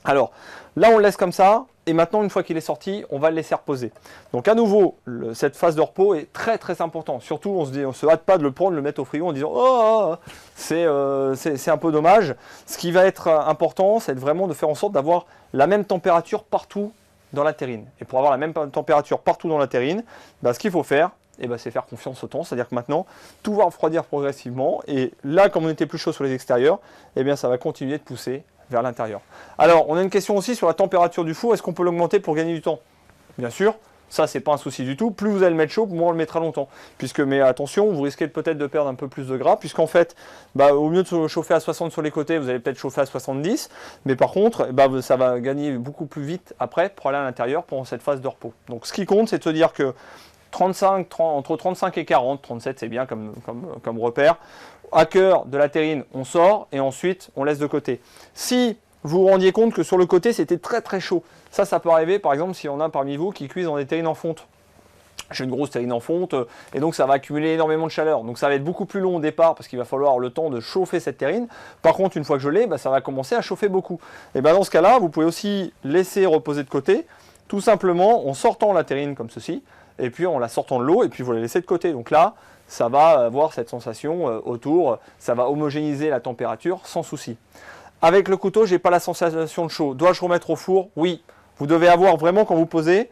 Alors, là on le laisse comme ça, et maintenant une fois qu'il est sorti, on va le laisser reposer. Donc à nouveau, cette phase de repos est très très importante. Surtout, on se hâte pas de le prendre, le mettre au frigo en disant « Oh, c'est un peu dommage ». Ce qui va être important, c'est vraiment de faire en sorte d'avoir la même température partout dans la terrine. Et pour avoir la même température partout dans la terrine, bah, ce qu'il faut faire, c'est faire confiance au temps. C'est-à-dire que maintenant, tout va refroidir progressivement. Et là, comme on était plus chaud sur les extérieurs, ça va continuer de pousser vers l'intérieur. Alors, on a une question aussi sur la température du four. Est-ce qu'on peut l'augmenter pour gagner du temps? Bien sûr, ça, c'est pas un souci du tout. Plus vous allez le mettre chaud, moins on le mettra longtemps. Mais attention, vous risquez peut-être de perdre un peu plus de gras, puisqu'en fait, au mieux de chauffer à 60 sur les côtés, vous allez peut-être chauffer à 70. Mais par contre, ça va gagner beaucoup plus vite après pour aller à l'intérieur pendant cette phase de repos. Donc, ce qui compte, c'est de se dire que entre 35 et 40, 37 c'est bien comme repère. À cœur de la terrine, on sort et ensuite on laisse de côté. Si vous vous rendiez compte que sur le côté c'était très très chaud, ça peut arriver par exemple s'il y en a parmi vous qui cuisent dans des terrines en fonte. J'ai une grosse terrine en fonte et donc ça va accumuler énormément de chaleur. Donc ça va être beaucoup plus long au départ parce qu'il va falloir le temps de chauffer cette terrine. Par contre, une fois que je l'ai, ça va commencer à chauffer beaucoup. Et dans ce cas-là, vous pouvez aussi laisser reposer de côté, tout simplement en sortant la terrine comme ceci. Et puis en la sortant de l'eau, et puis vous la laissez de côté. Donc là, ça va avoir cette sensation autour, ça va homogénéiser la température sans souci. Avec le couteau, je n'ai pas la sensation de chaud. Dois-je remettre au four? Oui. Vous devez avoir vraiment, quand vous posez,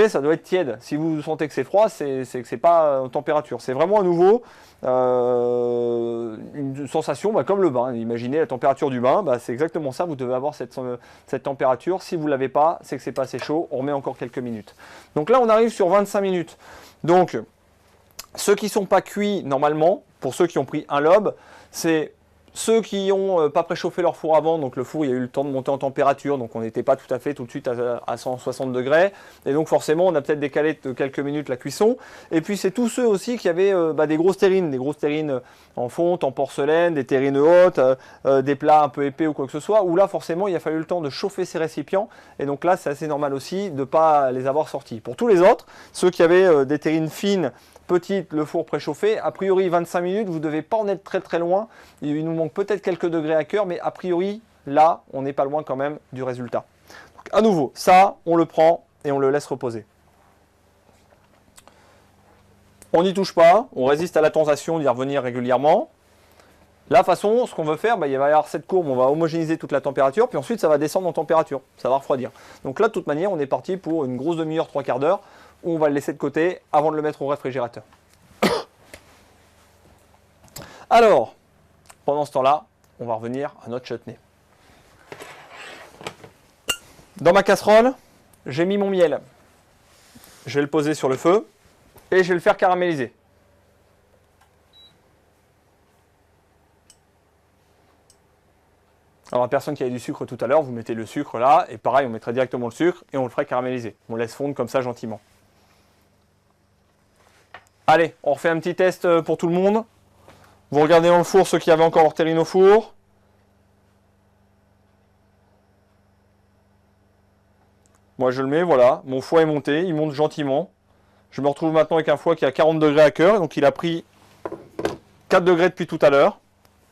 ça doit être tiède. Si vous sentez que c'est froid, c'est que ce n'est pas en température. C'est vraiment à nouveau une sensation comme le bain. Imaginez la température du bain, c'est exactement ça. Vous devez avoir cette température. Si vous ne l'avez pas, c'est que ce n'est pas assez chaud. On remet encore quelques minutes. Donc là, on arrive sur 25 minutes. Donc, ceux qui ne sont pas cuits normalement, pour ceux qui ont pris un lobe, c'est Ceux qui n'ont pas préchauffé leur four avant, donc le four il y a eu le temps de monter en température, donc on n'était pas tout à fait tout de suite à 160 degrés, et donc forcément on a peut-être décalé de quelques minutes la cuisson. Et puis c'est tous ceux aussi qui avaient des grosses terrines en fonte, en porcelaine, des terrines hautes, des plats un peu épais ou quoi que ce soit, où là forcément il a fallu le temps de chauffer ces récipients, et donc là c'est assez normal aussi de ne pas les avoir sortis. Pour tous les autres, ceux qui avaient des terrines fines, petite, le four préchauffé, a priori 25 minutes, vous ne devez pas en être très très loin. Il nous manque peut-être quelques degrés à cœur, mais a priori, là, on n'est pas loin quand même du résultat. Donc, à nouveau, ça, on le prend et on le laisse reposer. On n'y touche pas, on résiste à la tentation d'y revenir régulièrement. Là, de toute façon, ce qu'on veut faire, il va y avoir cette courbe, on va homogénéiser toute la température, puis ensuite ça va descendre en température, ça va refroidir. Donc là, de toute manière, on est parti pour une grosse demi-heure, 3/4 d'heure, où on va le laisser de côté avant de le mettre au réfrigérateur. Alors, pendant ce temps-là, on va revenir à notre chutney. Dans ma casserole, j'ai mis mon miel. Je vais le poser sur le feu et je vais le faire caraméliser. Alors, la personne qui avait du sucre tout à l'heure, vous mettez le sucre là, et pareil, on mettrait directement le sucre et on le ferait caraméliser. On laisse fondre comme ça gentiment. Allez, on refait un petit test pour tout le monde. Vous regardez dans le four ceux qui avaient encore leur terrine au four. Moi je le mets, voilà, mon foie est monté, il monte gentiment. Je me retrouve maintenant avec un foie qui a 40 degrés à cœur, donc il a pris 4 degrés depuis tout à l'heure.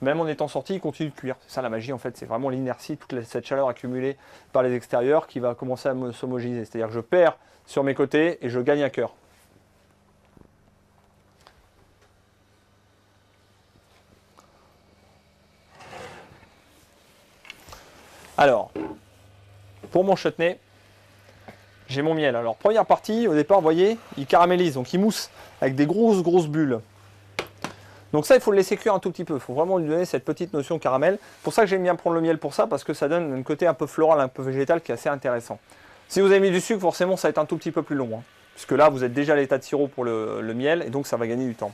Même en étant sorti, il continue de cuire. C'est ça la magie en fait, c'est vraiment l'inertie, toute cette chaleur accumulée par les extérieurs qui va commencer à s'homogénéiser. C'est-à-dire que je perds sur mes côtés et je gagne à cœur. Alors, pour mon chutney, j'ai mon miel. Alors, première partie, au départ, vous voyez, il caramélise, donc il mousse avec des grosses bulles. Donc ça, il faut le laisser cuire un tout petit peu. Il faut vraiment lui donner cette petite notion de caramel. C'est pour ça que j'aime bien prendre le miel pour ça, parce que ça donne un côté un peu floral, un peu végétal qui est assez intéressant. Si vous avez mis du sucre, forcément, ça va être un tout petit peu plus long. Hein, puisque là, vous êtes déjà à l'état de sirop pour le miel, et donc ça va gagner du temps.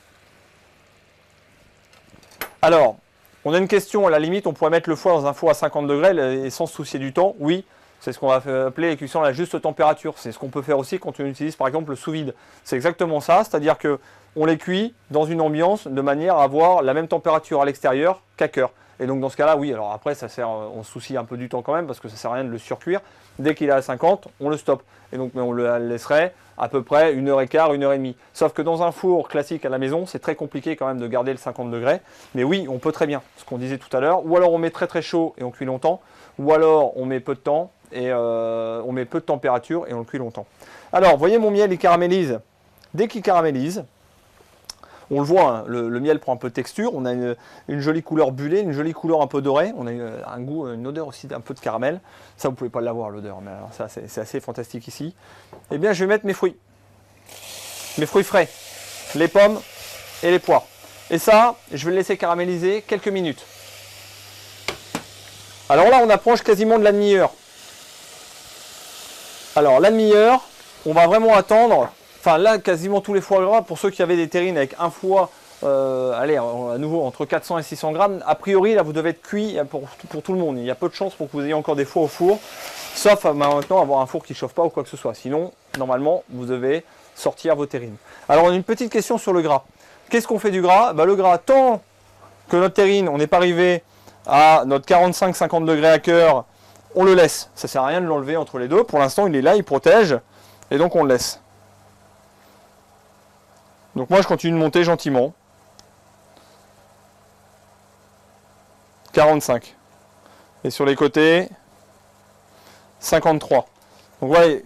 Alors, on a une question, à la limite, on pourrait mettre le foie dans un four à 50 degrés et sans se soucier du temps. Oui, c'est ce qu'on va appeler les cuissons à la juste température. C'est ce qu'on peut faire aussi quand on utilise par exemple le sous-vide. C'est exactement ça, c'est-à-dire qu'on les cuit dans une ambiance de manière à avoir la même température à l'extérieur qu'à cœur. Et donc dans ce cas-là, oui, alors après, ça sert, on se soucie un peu du temps quand même parce que ça ne sert à rien de le surcuire. Dès qu'il est à 50, on le stoppe. Et donc on le laisserait à peu près 1h15, 1h30. Sauf que dans un four classique à la maison, c'est très compliqué quand même de garder le 50 degrés. Mais oui, on peut très bien, ce qu'on disait tout à l'heure. Ou alors on met très chaud et on cuit longtemps. Ou alors on met peu de temps et on met peu de température et on le cuit longtemps. Alors, vous voyez mon miel, il caramélise. Dès qu'il caramélise, on le voit, hein, le miel prend un peu de texture, on a une jolie couleur bullée, une jolie couleur un peu dorée, on a un goût, une odeur aussi d'un peu de caramel. Ça, vous ne pouvez pas l'avoir l'odeur, mais alors ça c'est assez fantastique ici. Eh bien, je vais mettre mes fruits frais, les pommes et les poires. Et ça, je vais le laisser caraméliser quelques minutes. Alors là, on approche quasiment de la demi-heure. Alors, la demi-heure, on va vraiment attendre. Enfin, là, quasiment tous les foie gras, pour ceux qui avaient des terrines avec un foie, allez, à nouveau, entre 400 et 600 grammes, a priori, là, vous devez être cuit pour tout le monde. Il y a peu de chances pour que vous ayez encore des foies au four, sauf maintenant avoir un four qui ne chauffe pas ou quoi que ce soit. Sinon, normalement, vous devez sortir vos terrines. Alors, on a une petite question sur le gras. Qu'est-ce qu'on fait du gras? Le gras, tant que notre terrine, on n'est pas arrivé à notre 45-50 degrés à cœur, on le laisse. Ça ne sert à rien de l'enlever entre les deux. Pour l'instant, il est là, il protège, et donc on le laisse. Donc moi, je continue de monter gentiment. 45. Et sur les côtés, 53. Donc vous voyez,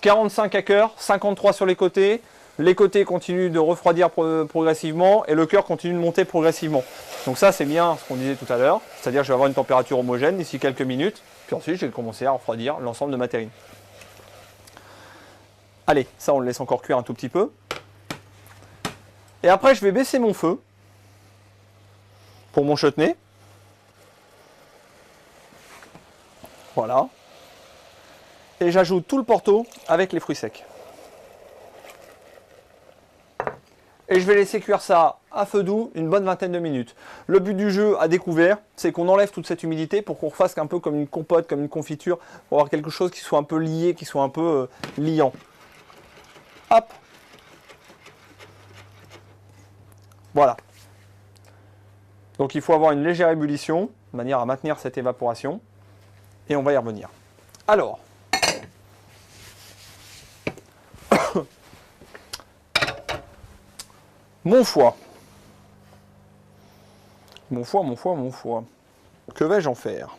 45 à cœur, 53 sur les côtés. Les côtés continuent de refroidir progressivement et le cœur continue de monter progressivement. Donc ça, c'est bien ce qu'on disait tout à l'heure. C'est-à-dire que je vais avoir une température homogène d'ici quelques minutes. Puis ensuite, je vais commencer à refroidir l'ensemble de ma terrine. Allez, ça, on le laisse encore cuire un tout petit peu. Et après, je vais baisser mon feu pour mon chutney. Voilà. Et j'ajoute tout le porto avec les fruits secs. et je vais laisser cuire ça à feu doux une bonne vingtaine de minutes. Le but du jeu à découvert, c'est qu'on enlève toute cette humidité pour qu'on refasse un peu comme une compote, comme une confiture, pour avoir quelque chose qui soit un peu lié, qui soit un peu liant. Hop. Voilà. Donc il faut avoir une légère ébullition, de manière à maintenir cette évaporation, et on va y revenir. Alors, mon foie. Mon foie. Que vais-je en faire?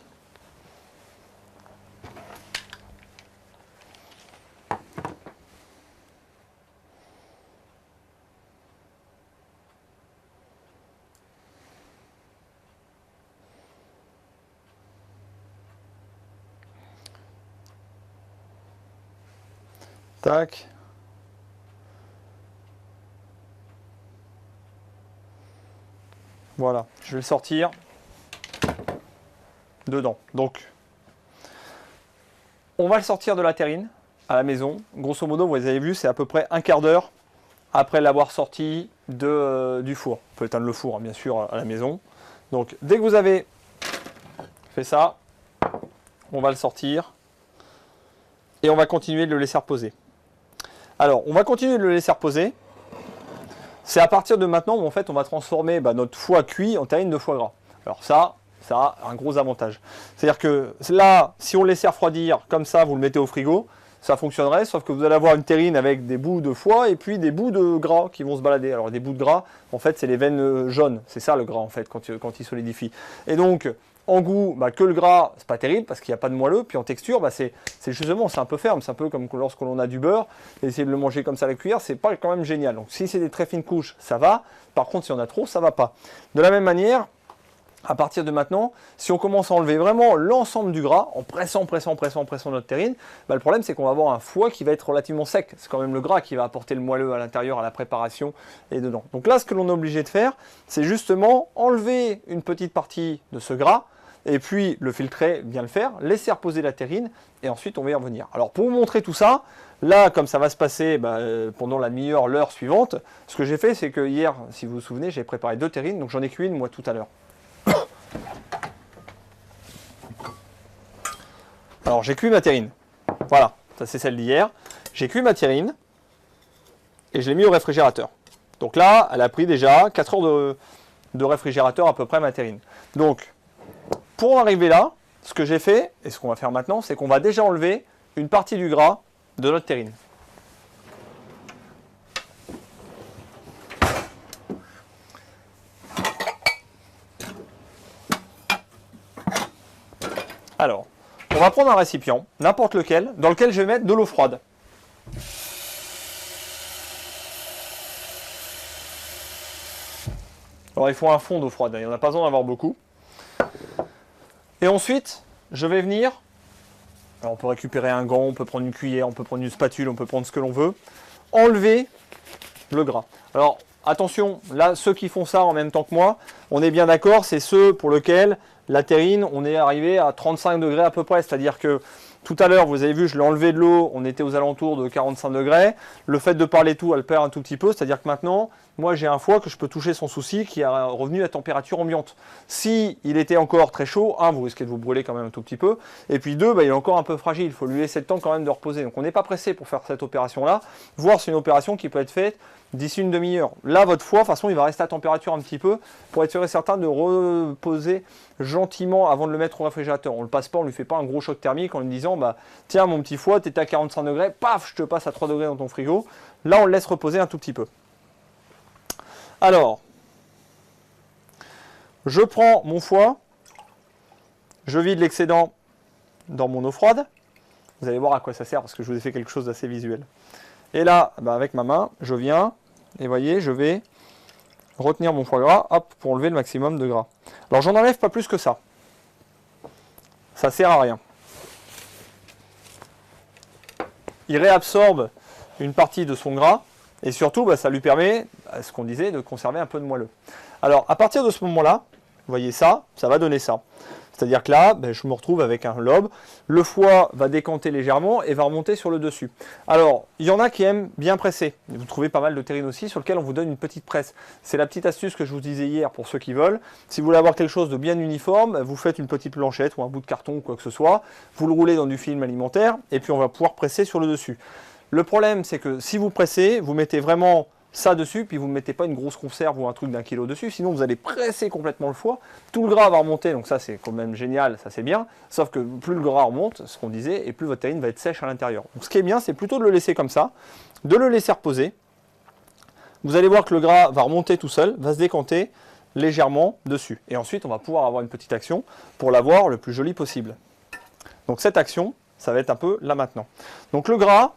Tac. Voilà, je vais le sortir dedans. Donc, on va le sortir de la terrine à la maison. Grosso modo, vous avez vu, c'est à peu près un quart d'heure après l'avoir sorti du four. On peut éteindre le four, hein, bien sûr, à la maison. Donc, dès que vous avez fait ça, on va le sortir et on va continuer de le laisser reposer. Alors, on va continuer de le laisser reposer. C'est à partir de maintenant où en fait on va transformer notre foie cuit en terrine de foie gras. Alors ça a un gros avantage. C'est-à-dire que là, si on le laissait refroidir comme ça, vous le mettez au frigo, ça fonctionnerait, sauf que vous allez avoir une terrine avec des bouts de foie et puis des bouts de gras qui vont se balader. Alors des bouts de gras, en fait, c'est les veines jaunes. C'est ça le gras en fait quand il solidifie. Et donc, en goût, que le gras, c'est pas terrible parce qu'il n'y a pas de moelleux. Puis en texture, c'est justement, c'est un peu ferme. C'est un peu comme lorsque l'on a du beurre. Et essayer de le manger comme ça à la cuillère, c'est pas quand même génial. Donc si c'est des très fines couches, ça va. Par contre, si on a trop, ça va pas. De la même manière, à partir de maintenant, si on commence à enlever vraiment l'ensemble du gras, en pressant notre terrine, le problème c'est qu'on va avoir un foie qui va être relativement sec. C'est quand même le gras qui va apporter le moelleux à l'intérieur, à la préparation et dedans. Donc là, ce que l'on est obligé de faire, c'est justement enlever une petite partie de ce gras, et puis le filtrer, bien le faire, laisser reposer la terrine, et ensuite on va y revenir. Alors pour vous montrer tout ça, là, comme ça va se passer pendant la demi-heure, l'heure suivante, ce que j'ai fait, c'est que hier, si vous vous souvenez, j'ai préparé 2 terrines, donc j'en ai cuit une moi tout à l'heure. Alors j'ai cuit ma terrine, voilà, ça c'est celle d'hier. J'ai cuit ma terrine et je l'ai mis au réfrigérateur. Donc là, elle a pris déjà 4 heures de réfrigérateur à peu près ma terrine. Donc, pour en arriver là, ce que j'ai fait, et ce qu'on va faire maintenant, c'est qu'on va déjà enlever une partie du gras de notre terrine. Alors, on va prendre un récipient, n'importe lequel, dans lequel je vais mettre de l'eau froide. Alors il faut un fond d'eau froide, il n'y en a pas besoin d'en avoir beaucoup. Et ensuite, je vais venir, alors on peut récupérer un gant, on peut prendre une cuillère, on peut prendre une spatule, on peut prendre ce que l'on veut, enlever le gras. Alors attention, là ceux qui font ça en même temps que moi, on est bien d'accord, c'est ceux pour lesquels la terrine, on est arrivé à 35 degrés à peu près, c'est-à-dire que tout à l'heure, vous avez vu, je l'ai enlevé de l'eau, on était aux alentours de 45 degrés. Le fait de parler tout, elle perd un tout petit peu, c'est-à-dire que maintenant, moi j'ai un foie que je peux toucher sans souci, qui est revenu à température ambiante. Si il était encore très chaud, vous risquez de vous brûler quand même un tout petit peu, et puis 2, il est encore un peu fragile, il faut lui laisser le temps quand même de reposer. Donc on n'est pas pressé pour faire cette opération-là, voire c'est une opération qui peut être faite d'ici une demi-heure. Là, votre foie, de toute façon, il va rester à température un petit peu pour être sûr et certain de reposer gentiment avant de le mettre au réfrigérateur. On ne le passe pas, on ne lui fait pas un gros choc thermique en lui disant tiens mon petit foie, tu étais à 45 degrés, paf, je te passe à 3 degrés dans ton frigo. Là, on le laisse reposer un tout petit peu. Alors, je prends mon foie, je vide l'excédent dans mon eau froide. Vous allez voir à quoi ça sert parce que je vous ai fait quelque chose d'assez visuel. Et là, avec ma main, je viens, et voyez, je vais retenir mon foie gras, hop, pour enlever le maximum de gras. Alors, j'en enlève pas plus que ça. Ça sert à rien. Il réabsorbe une partie de son gras, et surtout, ça lui permet, ce qu'on disait, de conserver un peu de moelleux. Alors, à partir de ce moment-là, voyez ça, ça va donner ça. C'est-à-dire que là, ben, je me retrouve avec un lobe. Le foie va décanter légèrement et va remonter sur le dessus. Alors, il y en a qui aiment bien presser. Vous trouvez pas mal de terrines aussi sur lequel on vous donne une petite presse. C'est la petite astuce que je vous disais hier pour ceux qui veulent. Si vous voulez avoir quelque chose de bien uniforme, vous faites une petite planchette ou un bout de carton ou quoi que ce soit. Vous le roulez dans du film alimentaire et puis on va pouvoir presser sur le dessus. Le problème, c'est que si vous pressez, vous mettez vraiment ça dessus, puis vous ne mettez pas une grosse conserve ou un truc d'1 kilo dessus, sinon vous allez presser complètement le foie, tout le gras va remonter, donc ça c'est quand même génial, ça c'est bien, sauf que plus le gras remonte, ce qu'on disait, et plus votre terrine va être sèche à l'intérieur. Donc ce qui est bien, c'est plutôt de le laisser comme ça, de le laisser reposer. Vous allez voir que le gras va remonter tout seul, va se décanter légèrement dessus, et ensuite on va pouvoir avoir une petite action pour l'avoir le plus joli possible. Donc cette action, ça va être un peu là maintenant. Donc le gras,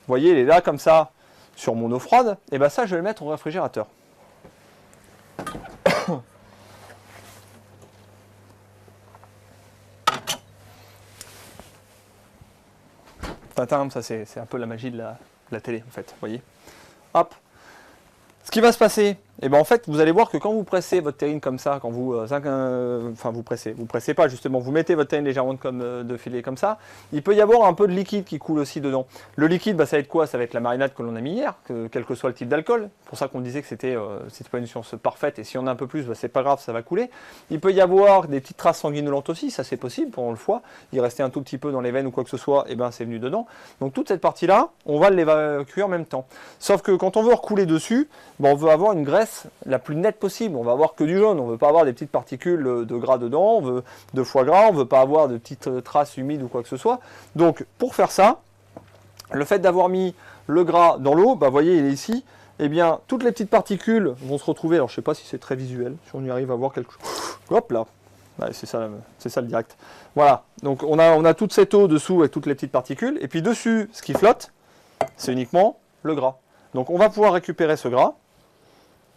vous voyez, il est là comme ça, sur mon eau froide, et bien ça je vais le mettre au réfrigérateur. Tintin, ça c'est un peu la magie de la télé en fait, vous voyez. Hop. Ce qui va se passer, et ben en fait vous allez voir que quand vous pressez votre terrine comme ça, quand vous, vous pressez pas justement, vous mettez votre terrine légèrement de filet comme ça, il peut y avoir un peu de liquide qui coule aussi dedans. Le liquide, bah, ça va être quoi? Ça va être la marinade que l'on a mis hier, quel que soit le type d'alcool. C'est pour ça qu'on disait que c'était pas une science parfaite, et si on a un peu plus, bah, c'est pas grave, ça va couler. Il peut y avoir des petites traces sanguinolentes aussi, ça c'est possible pendant le foie. Il restait un tout petit peu dans les veines ou quoi que ce soit, et ben c'est venu dedans. Donc toute cette partie-là, on va l'évacuer en même temps. Sauf que quand on veut recouler dessus, bah, on veut avoir une graisse la plus nette possible. On va avoir que du jaune, on ne veut pas avoir des petites particules de gras dedans, on veut de foie gras, on ne veut pas avoir de petites traces humides ou quoi que ce soit. Donc pour faire ça, le fait d'avoir mis le gras dans l'eau, bah, vous voyez il est ici, et bien toutes les petites particules vont se retrouver, alors je ne sais pas si c'est très visuel, si on y arrive à voir quelque chose. Hop là, ouais, c'est ça le direct. Voilà, donc on a toute cette eau dessous avec toutes les petites particules, et puis dessus, ce qui flotte, c'est uniquement le gras. Donc on va pouvoir récupérer ce gras,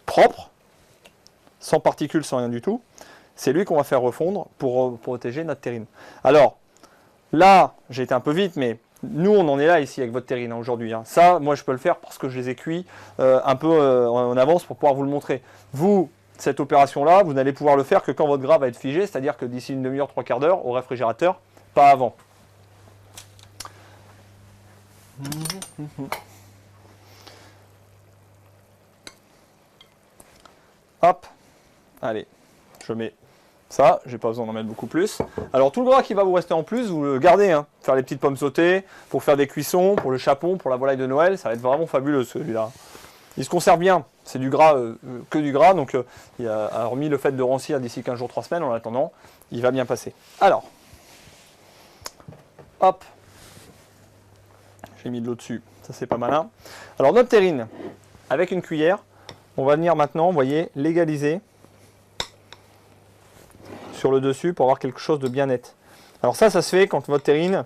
propre, sans particules, sans rien du tout. C'est lui qu'on va faire refondre pour protéger notre terrine. Alors, là, j'ai été un peu vite, mais nous, on en est là ici avec votre terrine hein, aujourd'hui. Hein. Ça, moi, je peux le faire parce que je les ai cuits un peu en avance pour pouvoir vous le montrer. Vous, cette opération-là, vous n'allez pouvoir le faire que quand votre gras va être figé, c'est-à-dire que d'ici une demi-heure, 3/4 d'heure, au réfrigérateur, pas avant. Hop, allez, je mets ça, j'ai pas besoin d'en mettre beaucoup plus. Alors tout le gras qui va vous rester en plus, vous le gardez, hein. Faire les petites pommes sautées, pour faire des cuissons, pour le chapon, pour la volaille de Noël, ça va être vraiment fabuleux celui-là. Il se conserve bien, c'est du gras, que du gras, donc hormis le fait de rancir d'ici 15 jours, 3 semaines, en attendant, il va bien passer. Alors, hop, j'ai mis de l'eau dessus, ça c'est pas malin. Alors notre terrine, avec une cuillère, on va venir maintenant, vous voyez, légaliser sur le dessus pour avoir quelque chose de bien net. Alors ça se fait quand votre terrine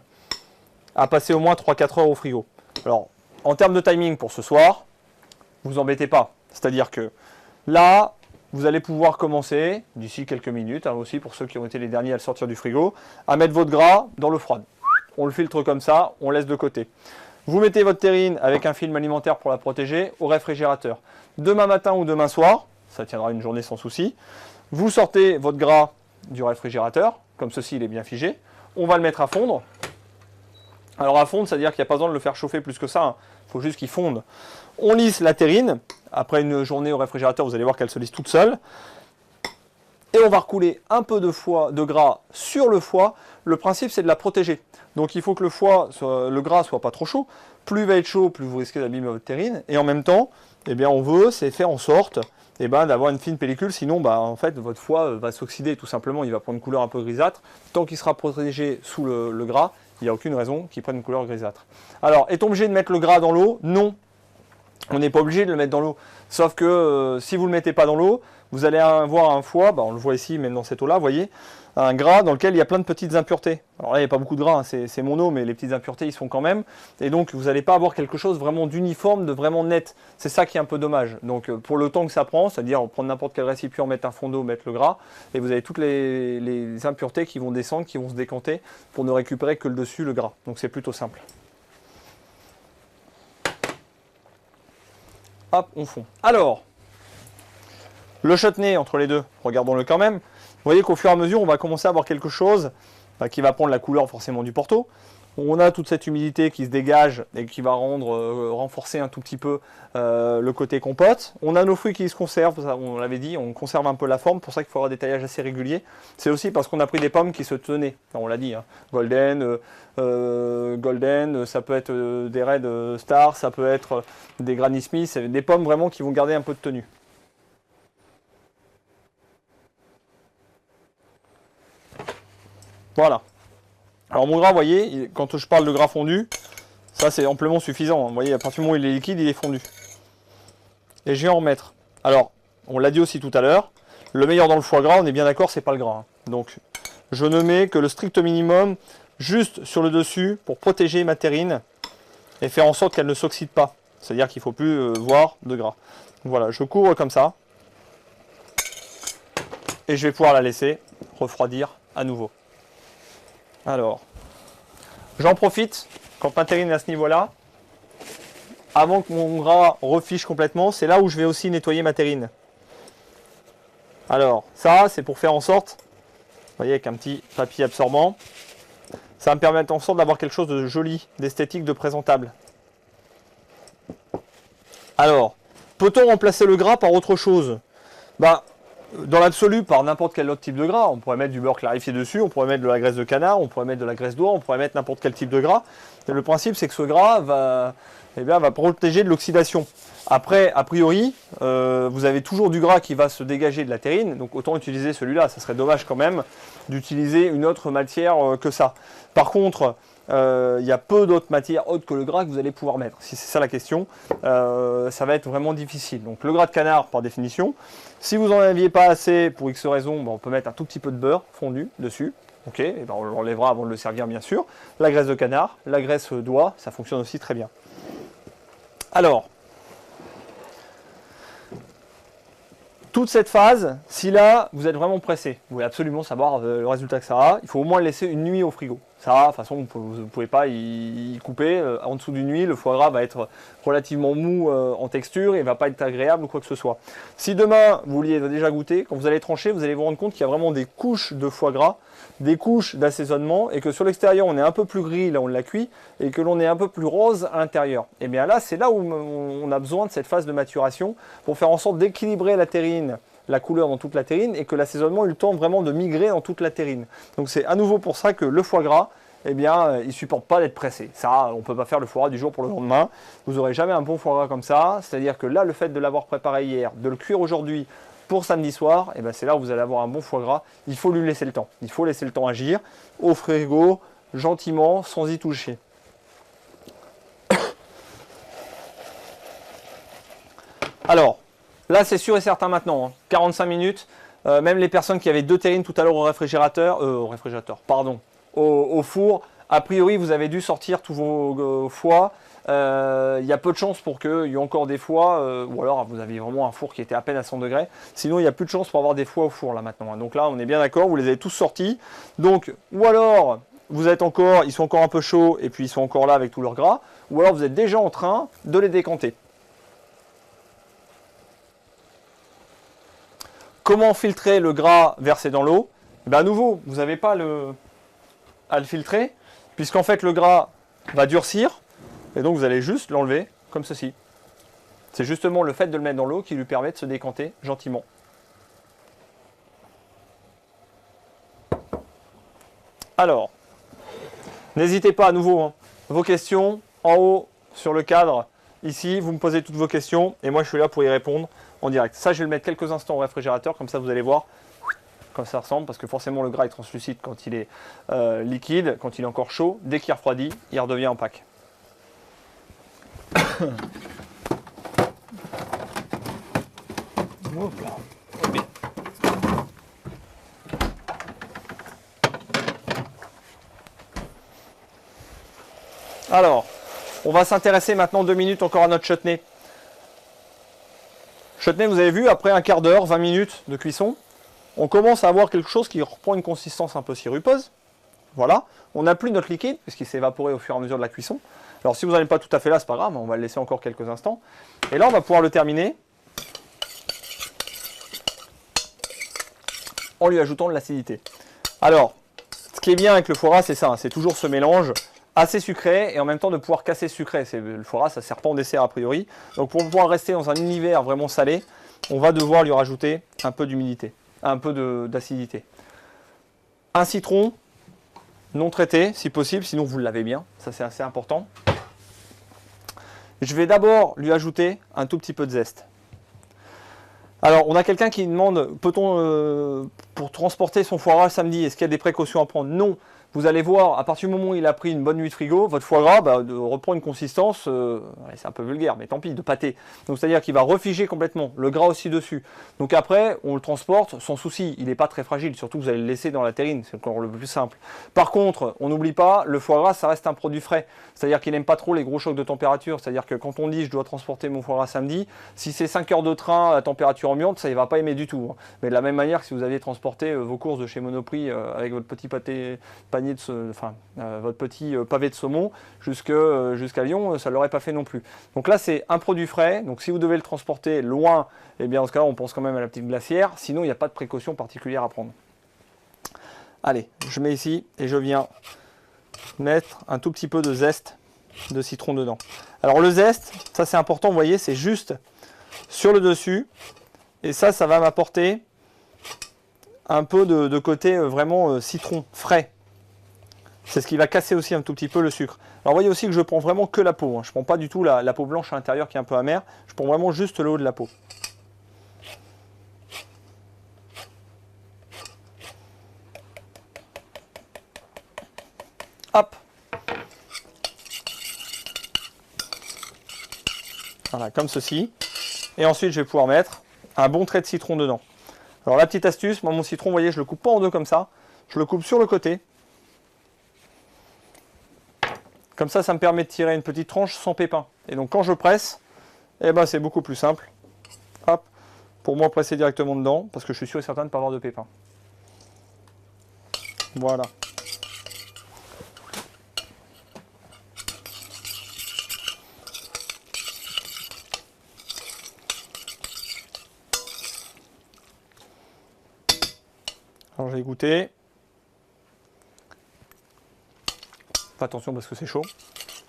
a passé au moins 3-4 heures au frigo. Alors, en termes de timing pour ce soir, vous embêtez pas. C'est-à-dire que là, vous allez pouvoir commencer, d'ici quelques minutes, hein, aussi pour ceux qui ont été les derniers à le sortir du frigo, à mettre votre gras dans l'eau froide. On le filtre comme ça, on laisse de côté. Vous mettez votre terrine avec un film alimentaire pour la protéger au réfrigérateur. Demain matin ou demain soir, ça tiendra une journée sans souci, vous sortez votre gras du réfrigérateur, comme ceci il est bien figé, on va le mettre à fondre. Alors à fondre, c'est-à-dire qu'il n'y a pas besoin de le faire chauffer plus que ça, il faut juste qu'il fonde. On lisse la terrine, après une journée au réfrigérateur, vous allez voir qu'elle se lisse toute seule. Et on va recouler un peu de gras sur le foie. Le principe, c'est de la protéger. Donc il faut que le gras soit pas trop chaud. Plus il va être chaud, plus vous risquez d'abîmer votre terrine. Et en même temps, eh bien, on veut, c'est faire en sorte d'avoir une fine pellicule. Sinon, en fait, votre foie va s'oxyder tout simplement. Il va prendre une couleur un peu grisâtre. Tant qu'il sera protégé sous le gras, il n'y a aucune raison qu'il prenne une couleur grisâtre. Alors, est-on obligé de mettre le gras dans l'eau? Non. On n'est pas obligé de le mettre dans l'eau. Sauf que si vous ne le mettez pas dans l'eau, vous allez avoir un foie, on le voit ici, même dans cette eau-là, vous voyez, un gras dans lequel il y a plein de petites impuretés. Alors là, il n'y a pas beaucoup de gras, hein, c'est mon eau, mais les petites impuretés, ils sont quand même. Et donc, vous n'allez pas avoir quelque chose vraiment d'uniforme, de vraiment net. C'est ça qui est un peu dommage. Donc, pour le temps que ça prend, c'est-à-dire prendre n'importe quel récipient, mettre un fond d'eau, mettre le gras, et vous avez toutes les impuretés qui vont descendre, qui vont se décanter, pour ne récupérer que le dessus, le gras. Donc, c'est plutôt simple. Hop, on fond. Alors, le chutney entre les deux, regardons-le quand même. voyez qu'au fur et à mesure, on va commencer à avoir quelque chose qui va prendre la couleur forcément du Porto. On a toute cette humidité qui se dégage et qui va renforcer un tout petit peu le côté compote. On a nos fruits qui se conservent, on l'avait dit, on conserve un peu la forme, pour ça qu'il faut avoir des taillages assez réguliers. C'est aussi parce qu'on a pris des pommes qui se tenaient, on l'a dit, hein. Golden, ça peut être des Red Star, ça peut être des Granny Smith, des pommes vraiment qui vont garder un peu de tenue. Voilà. Alors mon gras, vous voyez, quand je parle de gras fondu, ça c'est amplement suffisant. Vous voyez, à partir du moment où il est liquide, il est fondu. Et je vais en remettre. Alors, on l'a dit aussi tout à l'heure, le meilleur dans le foie gras, on est bien d'accord, c'est pas le gras. Donc, je ne mets que le strict minimum juste sur le dessus pour protéger ma terrine et faire en sorte qu'elle ne s'oxyde pas. C'est-à-dire qu'il ne faut plus voir de gras. Donc, voilà, je couvre comme ça. Et je vais pouvoir la laisser refroidir à nouveau. Alors, j'en profite, quand ma terrine est à ce niveau-là, avant que mon gras refiche complètement, c'est là où je vais aussi nettoyer ma terrine. Alors, ça, c'est pour faire en sorte, vous voyez, avec un petit papier absorbant, ça va me permettre en sorte d'avoir quelque chose de joli, d'esthétique, de présentable. Alors, peut-on remplacer le gras par autre chose? Dans l'absolu, par n'importe quel autre type de gras. On pourrait mettre du beurre clarifié dessus, on pourrait mettre de la graisse de canard, on pourrait mettre de la graisse d'oie, on pourrait mettre n'importe quel type de gras. Et le principe, c'est que ce gras va protéger de l'oxydation. Après, a priori, vous avez toujours du gras qui va se dégager de la terrine, donc autant utiliser celui-là. Ça serait dommage quand même d'utiliser une autre matière que ça. Par contre, il y a peu d'autres matières autres que le gras que vous allez pouvoir mettre. Si c'est ça la question, ça va être vraiment difficile. Donc le gras de canard par définition. Si vous n'en aviez pas assez pour X raison, on peut mettre un tout petit peu de beurre fondu dessus. Ok, et on l'enlèvera avant de le servir bien sûr. La graisse de canard, la graisse d'oie, ça fonctionne aussi très bien. Alors, toute cette phase, si là vous êtes vraiment pressé, vous voulez absolument savoir le résultat que ça a, il faut au moins le laisser une nuit au frigo. Ça, de toute façon, vous ne pouvez pas y couper. En dessous d'une nuit, le foie gras va être relativement mou en texture et ne va pas être agréable ou quoi que ce soit. Si demain, vous vouliez déjà goûter, quand vous allez trancher, vous allez vous rendre compte qu'il y a vraiment des couches de foie gras, des couches d'assaisonnement et que sur l'extérieur, on est un peu plus gris, là on l'a cuit, et que l'on est un peu plus rose à l'intérieur. Et bien là, c'est là où on a besoin de cette phase de maturation pour faire en sorte d'équilibrer la terrine, la couleur dans toute la terrine et que l'assaisonnement ait le temps vraiment de migrer dans toute la terrine. Donc c'est à nouveau pour ça que le foie gras, eh bien, il ne supporte pas d'être pressé. Ça, on ne peut pas faire le foie gras du jour pour le lendemain. Vous n'aurez jamais un bon foie gras comme ça. C'est-à-dire que là, le fait de l'avoir préparé hier, de le cuire aujourd'hui pour samedi soir, eh bien, c'est là où vous allez avoir un bon foie gras. Il faut lui laisser le temps. Il faut laisser le temps agir au frigo, gentiment, sans y toucher. Alors, là, c'est sûr et certain maintenant, hein. 45 minutes. Même les personnes qui avaient 2 terrines tout à l'heure au four, a priori, vous avez dû sortir tous vos foies. Il y a peu de chances pour qu'il y ait encore des foies, ou alors vous aviez vraiment un four qui était à peine à 100 degrés. Sinon, il n'y a plus de chances pour avoir des foies au four là maintenant. Donc là, on est bien d'accord, vous les avez tous sortis. Donc, ou alors, ils sont encore un peu chauds et puis ils sont encore là avec tout leur gras. Ou alors, vous êtes déjà en train de les décanter. Comment filtrer le gras versé dans l'eau? À nouveau, vous n'avez pas à le filtrer, puisqu'en fait le gras va durcir, et donc vous allez juste l'enlever comme ceci. C'est justement le fait de le mettre dans l'eau qui lui permet de se décanter gentiment. Alors, n'hésitez pas à nouveau, hein, vos questions en haut sur le cadre, ici, vous me posez toutes vos questions, et moi je suis là pour y répondre en direct. Ça, je vais le mettre quelques instants au réfrigérateur, comme ça vous allez voir comme ça ressemble, parce que forcément le gras est translucide quand il est liquide, quand il est encore chaud. Dès qu'il refroidit, il redevient opaque. Alors, on va s'intéresser maintenant 2 minutes encore à notre chutney. Chutney, vous avez vu, après un quart d'heure, 20 minutes de cuisson, on commence à avoir quelque chose qui reprend une consistance un peu sirupeuse. Voilà, on n'a plus notre liquide, puisqu'il s'est évaporé au fur et à mesure de la cuisson. Alors si vous n'allez pas tout à fait là, c'est pas grave, on va le laisser encore quelques instants. Et là, on va pouvoir le terminer en lui ajoutant de l'acidité. Alors, ce qui est bien avec le foie gras, c'est ça, c'est toujours ce mélange assez sucré et en même temps de pouvoir casser le sucré. Le foie gras, ça ne sert pas en dessert a priori. Donc pour pouvoir rester dans un univers vraiment salé, on va devoir lui rajouter un peu d'humidité, un peu d'acidité. Un citron non traité, si possible, sinon vous l'avez bien, ça c'est assez important. Je vais d'abord lui ajouter un tout petit peu de zeste. Alors, on a quelqu'un qui demande, peut-on, pour transporter son foie gras samedi, est-ce qu'il y a des précautions à prendre? Non. Vous allez voir, à partir du moment où il a pris une bonne nuit de frigo, votre foie gras reprend une consistance, c'est un peu vulgaire, mais tant pis, de pâté. Donc c'est-à-dire qu'il va refiger complètement, le gras aussi dessus. Donc après, on le transporte sans souci, il n'est pas très fragile, surtout vous allez le laisser dans la terrine, c'est encore le plus simple. Par contre, on n'oublie pas, le foie gras, ça reste un produit frais. C'est-à-dire qu'il n'aime pas trop les gros chocs de température. C'est-à-dire que quand on dit je dois transporter mon foie gras samedi, si c'est 5 heures de train à température ambiante, ça ne va pas aimer du tout. Mais de la même manière que si vous aviez transporté vos courses de chez Monoprix avec votre petit votre petit pavé de saumon jusqu'à Lyon, ça ne l'aurait pas fait non plus. Donc là, c'est un produit frais. Donc si vous devez le transporter loin, eh bien dans ce cas-là, on pense quand même à la petite glacière. Sinon, il n'y a pas de précaution particulière à prendre. Allez, je mets ici et je viens mettre un tout petit peu de zeste de citron dedans. Alors le zeste, ça c'est important, vous voyez, c'est juste sur le dessus. Et ça va m'apporter un peu de côté vraiment citron frais. C'est ce qui va casser aussi un tout petit peu le sucre. Alors vous voyez aussi que je prends vraiment que la peau. Je ne prends pas du tout la peau blanche à l'intérieur qui est un peu amère. Je prends vraiment juste le haut de la peau. Hop. Voilà, comme ceci. Et ensuite, je vais pouvoir mettre un bon trait de citron dedans. Alors la petite astuce, moi mon citron, vous voyez, je le coupe pas en deux comme ça. Je le coupe sur le côté. Comme ça, ça me permet de tirer une petite tranche sans pépin. Et donc quand je presse, eh ben, c'est beaucoup plus simple. Hop, pour moi presser directement dedans, parce que je suis sûr et certain de ne pas avoir de pépin. Voilà. Alors j'ai goûté. Faites attention parce que c'est chaud.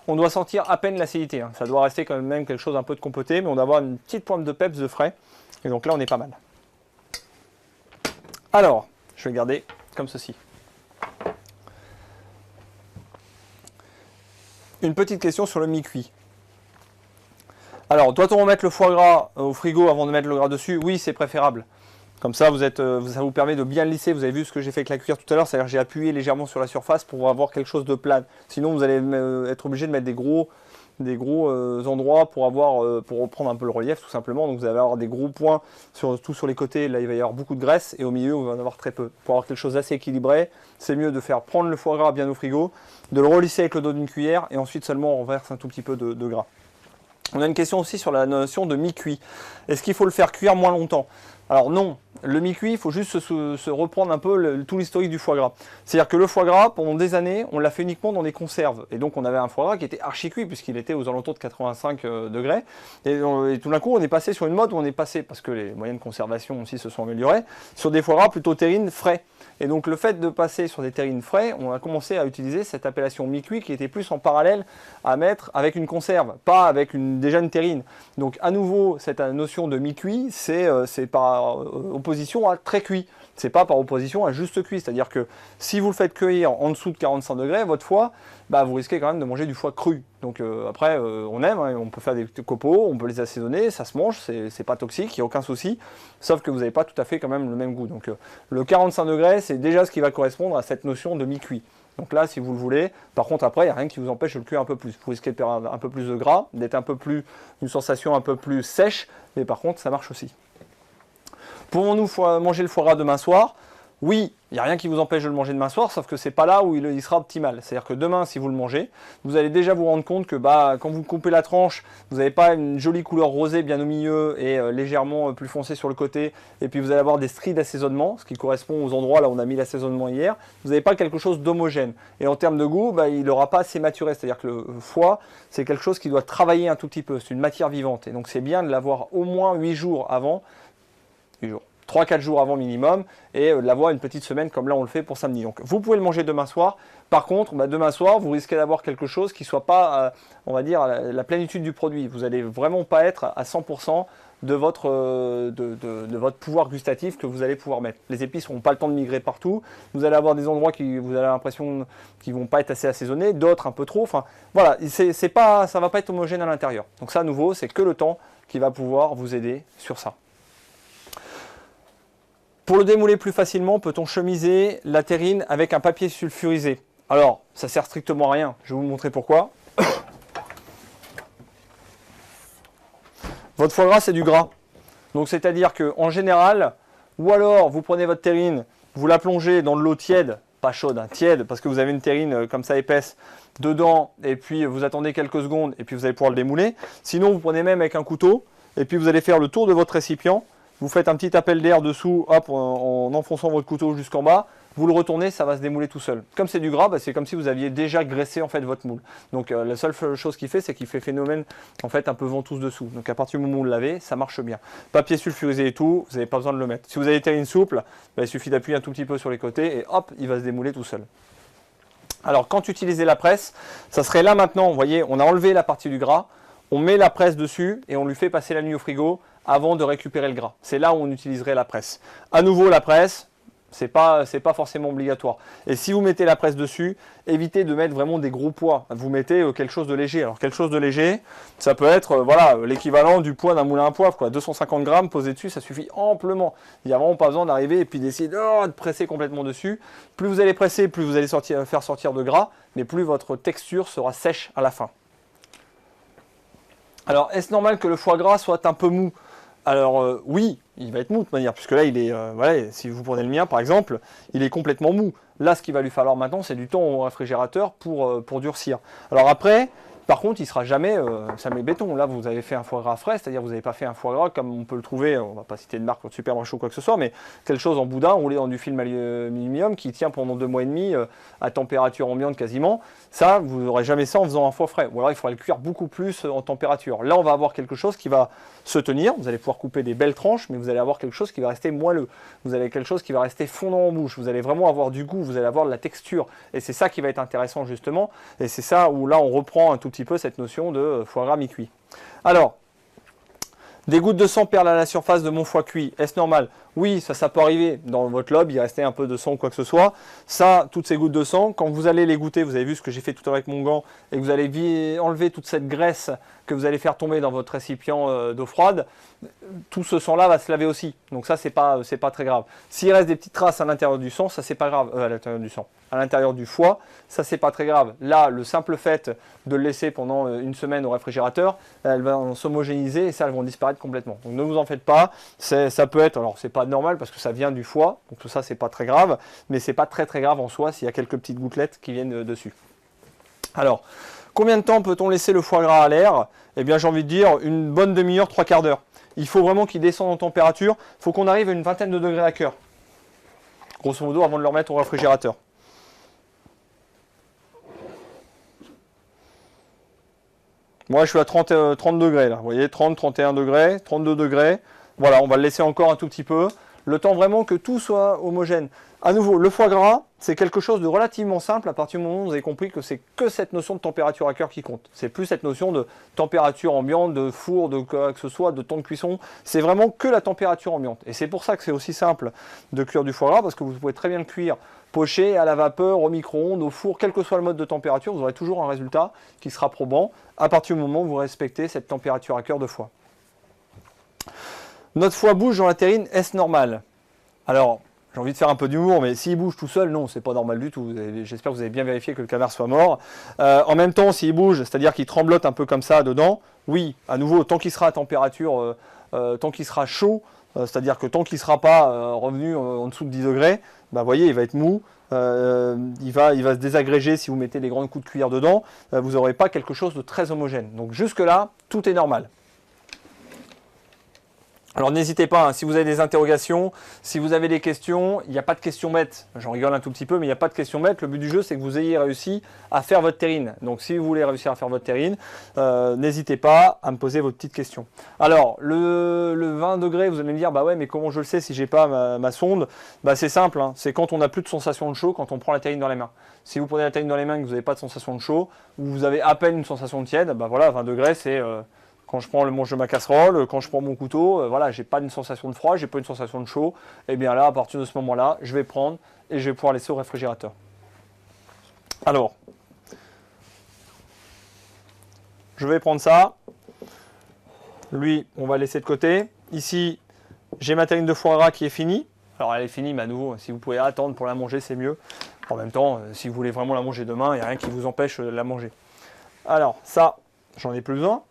On doit sentir à peine l'acidité. Ça doit rester quand même quelque chose un peu de compoté, mais on doit avoir une petite pointe de peps de frais. Et donc là, on est pas mal. Alors, je vais garder comme ceci. Une petite question sur le mi-cuit. Alors, doit-on remettre le foie gras au frigo avant de mettre le gras dessus? Oui, c'est préférable. Comme ça, ça vous permet de bien lisser. Vous avez vu ce que j'ai fait avec la cuillère tout à l'heure, c'est-à-dire que j'ai appuyé légèrement sur la surface pour avoir quelque chose de plat. Sinon, vous allez être obligé de mettre des gros endroits pour reprendre un peu le relief tout simplement. Donc vous allez avoir des gros points surtout sur les côtés. Là, il va y avoir beaucoup de graisse et au milieu, on va en avoir très peu. Pour avoir quelque chose d'assez équilibré, c'est mieux de faire prendre le foie gras bien au frigo, de le relisser avec le dos d'une cuillère et ensuite seulement on verse un tout petit peu de gras. On a une question aussi sur la notion de mi-cuit. Est-ce qu'il faut le faire cuire moins longtemps? Alors non, le mi-cuit, il faut juste se reprendre un peu tout l'historique du foie gras. C'est-à-dire que le foie gras, pendant des années, on l'a fait uniquement dans des conserves. Et donc on avait un foie gras qui était archi cuit puisqu'il était aux alentours de 85 degrés. Et tout d'un coup, on est passé sur une mode où on est passé, parce que les moyens de conservation aussi se sont améliorés, sur des foie gras plutôt terrines frais. Et donc le fait de passer sur des terrines frais, on a commencé à utiliser cette appellation mi-cuit qui était plus en parallèle à mettre avec une conserve, pas avec déjà une terrine. Donc à nouveau, cette notion de mi-cuit, c'est par opposition à très cuit. C'est pas par opposition à juste cuit. C'est-à-dire que si vous le faites cueillir en dessous de 45 degrés, votre foie, vous risquez quand même de manger du foie cru. Donc après, on aime, on peut faire des copeaux, on peut les assaisonner, ça se mange, c'est pas toxique, il n'y a aucun souci. Sauf que vous n'avez pas tout à fait quand même le même goût. Donc le 45 degrés, c'est déjà ce qui va correspondre à cette notion de mi-cuit. Donc là, si vous le voulez, par contre après, il n'y a rien qui vous empêche de le cuire un peu plus. Vous risquez de perdre un peu plus de gras, d'être une sensation un peu plus sèche, mais par contre, ça marche aussi. Pouvons-nous manger le foie gras demain soir? Oui, il n'y a rien qui vous empêche de le manger demain soir, sauf que ce n'est pas là où il sera optimal. C'est-à-dire que demain, si vous le mangez, vous allez déjà vous rendre compte que quand vous coupez la tranche, vous n'avez pas une jolie couleur rosée bien au milieu et légèrement plus foncée sur le côté. Et puis vous allez avoir des stries d'assaisonnement, ce qui correspond aux endroits là où on a mis l'assaisonnement hier. Vous n'avez pas quelque chose d'homogène. Et en termes de goût, il n'aura pas assez maturé. C'est-à-dire que le foie, c'est quelque chose qui doit travailler un tout petit peu. C'est une matière vivante. Et donc c'est bien de l'avoir au moins 8 jours avant. 8 jours. 3-4 jours avant minimum et l'avoir une petite semaine comme là on le fait pour samedi. Donc vous pouvez le manger demain soir. Par contre, demain soir, vous risquez d'avoir quelque chose qui ne soit pas, on va dire, la plénitude du produit. Vous n'allez vraiment pas être à 100% de votre pouvoir gustatif que vous allez pouvoir mettre. Les épices n'auront pas le temps de migrer partout. Vous allez avoir des endroits qui vous avez l'impression qu'ils ne vont pas être assez assaisonnés, d'autres un peu trop. Enfin, voilà, ça ne va pas être homogène à l'intérieur. Donc ça, à nouveau, c'est que le temps qui va pouvoir vous aider sur ça. Pour le démouler plus facilement, peut-on chemiser la terrine avec un papier sulfurisé? Alors, ça sert strictement à rien. Je vais vous montrer pourquoi. Votre foie gras, c'est du gras. Donc, c'est-à-dire qu'en général, ou alors vous prenez votre terrine, vous la plongez dans de l'eau tiède, pas chaude, hein, tiède, parce que vous avez une terrine comme ça épaisse dedans, et puis vous attendez quelques secondes, et puis vous allez pouvoir le démouler. Sinon, vous prenez même avec un couteau, et puis vous allez faire le tour de votre récipient. Vous faites un petit appel d'air dessous, hop, en enfonçant votre couteau jusqu'en bas. Vous le retournez, ça va se démouler tout seul. Comme c'est du gras, c'est comme si vous aviez déjà graissé en fait votre moule. Donc la seule chose qu'il fait, c'est qu'il fait phénomène en fait un peu ventouse dessous. Donc à partir du moment où vous le lavez, ça marche bien. Papier sulfurisé et tout, vous n'avez pas besoin de le mettre. Si vous avez une terrine souple, il suffit d'appuyer un tout petit peu sur les côtés et hop, il va se démouler tout seul. Alors quand utilisez la presse, ça serait là maintenant, vous voyez, on a enlevé la partie du gras, on met la presse dessus et on lui fait passer la nuit au frigo avant de récupérer le gras. C'est là où on utiliserait la presse. À nouveau, la presse, c'est pas forcément obligatoire. Et si vous mettez la presse dessus, évitez de mettre vraiment des gros poids. Vous mettez quelque chose de léger. Alors quelque chose de léger, ça peut être voilà, l'équivalent du poids d'un moulin à poivre, quoi. 250 grammes posé dessus, ça suffit amplement. Il n'y a vraiment pas besoin d'arriver et puis d'essayer de presser complètement dessus. Plus vous allez presser, plus vous allez faire sortir de gras, mais plus votre texture sera sèche à la fin. Alors, est-ce normal que le foie gras soit un peu mou? Alors oui, il va être mou de toute manière, puisque là, il est, voilà, si vous prenez le mien par exemple, il est complètement mou. Là, ce qu'il va lui falloir maintenant, c'est du temps au réfrigérateur pour durcir. Alors après, par contre, il ne sera jamais béton. Là, vous avez fait un foie gras frais, c'est-à-dire que vous n'avez pas fait un foie gras comme on peut le trouver, on ne va pas citer de marque super chaud ou quoi que ce soit, mais quelque chose en boudin, roulé dans du film aluminium qui tient pendant 2 mois et demi à température ambiante quasiment. Ça, vous n'aurez jamais ça en faisant un foie frais. Ou alors, il faudra le cuire beaucoup plus en température. Là, on va avoir quelque chose qui va se tenir. Vous allez pouvoir couper des belles tranches, mais vous allez avoir quelque chose qui va rester moelleux. Vous avez quelque chose qui va rester fondant en bouche. Vous allez vraiment avoir du goût, vous allez avoir de la texture. Et c'est ça qui va être intéressant justement. Et c'est ça où là, on reprend un tout petit peu cette notion de foie gras mi-cuit. Alors, des gouttes de sang perlent à la surface de mon foie cuit. Est-ce normal? Oui, ça peut arriver. Dans votre lobe, il restait un peu de sang ou quoi que ce soit. Ça, toutes ces gouttes de sang, quand vous allez les goûter, vous avez vu ce que j'ai fait tout à l'heure avec mon gant, et que vous allez enlever toute cette graisse que vous allez faire tomber dans votre récipient d'eau froide, tout ce sang-là va se laver aussi. Donc ça, c'est pas très grave. S'il reste des petites traces à l'intérieur du sang, ça c'est pas grave. À l'intérieur du sang, à l'intérieur du foie, ça c'est pas très grave. Là, le simple fait de le laisser pendant une semaine au réfrigérateur, elles vont s'homogénéiser et ça, elles vont disparaître complètement. Donc ne vous en faites pas. Ça peut être, alors c'est pas normal parce que ça vient du foie, donc tout ça c'est pas très grave, mais c'est pas très grave en soi s'il y a quelques petites gouttelettes qui viennent dessus. Alors, combien de temps peut-on laisser le foie gras à l'air? Eh bien, j'ai envie de dire une bonne demi-heure, 3/4 d'heure. Il faut vraiment qu'il descende en température. Il faut qu'on arrive à une vingtaine de degrés à cœur, grosso modo, avant de le remettre au réfrigérateur. Moi, je suis à 30 degrés là. Vous voyez, 30, 31 degrés, 32 degrés. Voilà, on va le laisser encore un tout petit peu. Le temps vraiment que tout soit homogène. À nouveau, le foie gras, c'est quelque chose de relativement simple à partir du moment où vous avez compris que c'est que cette notion de température à cœur qui compte. C'est plus cette notion de température ambiante, de four, de quoi que ce soit, de temps de cuisson. C'est vraiment que la température ambiante. Et c'est pour ça que c'est aussi simple de cuire du foie gras, parce que vous pouvez très bien le cuire poché, à la vapeur, au micro-ondes, au four, quel que soit le mode de température, vous aurez toujours un résultat qui sera probant à partir du moment où vous respectez cette température à cœur de foie. Notre foie bouge dans la terrine, est-ce normal? Alors, j'ai envie de faire un peu d'humour, mais s'il bouge tout seul, non, c'est pas normal du tout. J'espère que vous avez bien vérifié que le canard soit mort. En même temps, s'il bouge, c'est-à-dire qu'il tremblote un peu comme ça dedans, oui, à nouveau, tant qu'il sera à température, tant qu'il sera chaud, c'est-à-dire que tant qu'il ne sera pas revenu en dessous de 10 degrés, bah, voyez, il va être mou, il va se désagréger si vous mettez des grands coups de cuillère dedans, vous n'aurez pas quelque chose de très homogène. Donc jusque-là, tout est normal. Alors n'hésitez pas, hein, si vous avez des interrogations, si vous avez des questions, il n'y a pas de questions bêtes. J'en rigole un tout petit peu, mais il n'y a pas de questions bêtes. Le but du jeu, c'est que vous ayez réussi à faire votre terrine. Donc si vous voulez réussir à faire votre terrine, n'hésitez pas à me poser vos petites questions. Alors, le 20 degrés, vous allez me dire, bah ouais, mais comment je le sais si j'ai pas ma sonde? Bah c'est simple, hein, c'est quand on n'a plus de sensation de chaud, quand on prend la terrine dans les mains. Si vous prenez la terrine dans les mains et que vous n'avez pas de sensation de chaud, ou vous avez à peine une sensation de tiède, bah voilà, 20 degrés, c'est... quand je prends le manche de ma casserole, quand je prends mon couteau, voilà, j'ai pas une sensation de froid, j'ai pas une sensation de chaud. Et bien là, à partir de ce moment-là, je vais prendre et je vais pouvoir laisser au réfrigérateur. Alors, je vais prendre ça. Lui, on va laisser de côté. Ici, j'ai ma terrine de foie gras qui est finie. Alors elle est finie, mais à nouveau, si vous pouvez attendre pour la manger, c'est mieux. En même temps, si vous voulez vraiment la manger demain, il n'y a rien qui vous empêche de la manger. Alors, ça, j'en ai plus besoin.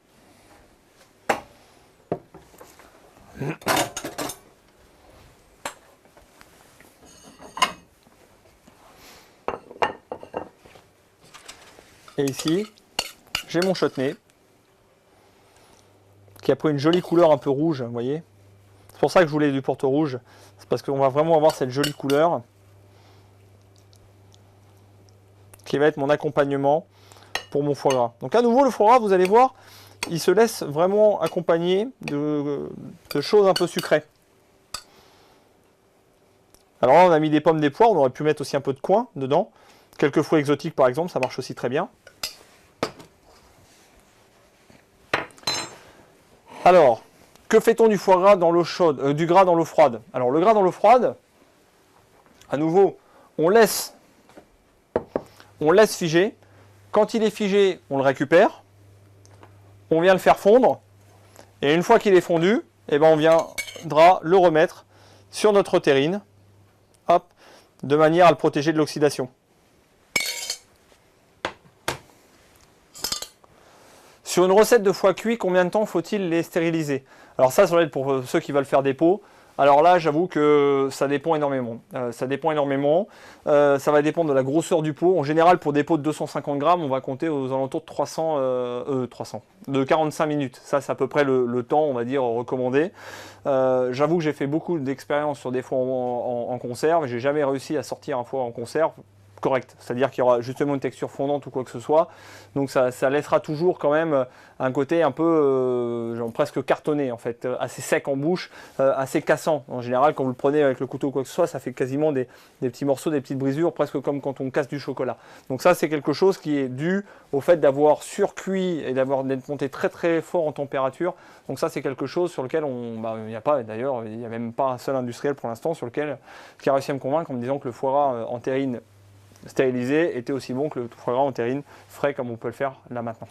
Et ici, j'ai mon chutney qui a pris une jolie couleur un peu rouge, vous voyez. C'est pour ça que je voulais du porte rouge. C'est parce qu'on va vraiment avoir cette jolie couleur qui va être mon accompagnement pour mon foie gras. Donc à nouveau, le foie gras, vous allez voir, il se laisse vraiment accompagner de choses un peu sucrées. Alors là, on a mis des pommes, des poires, on aurait pu mettre aussi un peu de coin dedans. Quelques fruits exotiques par exemple, ça marche aussi très bien. Alors, que fait-on du foie gras dans l'eau chaude, du gras dans l'eau froide? Alors le gras dans l'eau froide, à nouveau, on laisse figer. Quand il est figé, on le récupère. On vient le faire fondre. Et une fois qu'il est fondu, eh ben on viendra le remettre sur notre terrine. Hop, de manière à le protéger de l'oxydation. Sur une recette de foie cuit, combien de temps faut-il les stériliser? Alors ça va être pour ceux qui veulent faire des pots. Alors là, j'avoue que ça dépend énormément. Ça va dépendre de la grosseur du pot. En général, pour des pots de 250 grammes, on va compter aux alentours de de 45 minutes. Ça, c'est à peu près le temps, on va dire, recommandé. J'avoue que j'ai fait beaucoup d'expériences sur des foies en conserve. J'ai jamais réussi à sortir un foie en conserve correct, c'est-à-dire qu'il y aura justement une texture fondante ou quoi que ce soit, donc ça laissera toujours quand même un côté un peu genre presque cartonné en fait, assez sec en bouche, assez cassant. En général, quand vous le prenez avec le couteau ou quoi que ce soit, ça fait quasiment des petits morceaux, des petites brisures, presque comme quand on casse du chocolat. Donc ça, c'est quelque chose qui est dû au fait d'avoir surcuit et d'être monté très très fort en température. Donc ça, c'est quelque chose sur lequel il n'y a pas, d'ailleurs, il n'y a même pas un seul industriel pour l'instant qui a réussi à me convaincre en me disant que le foie gras en terrine stérilisé était aussi bon que le foie gras en terrine frais comme on peut le faire là maintenant.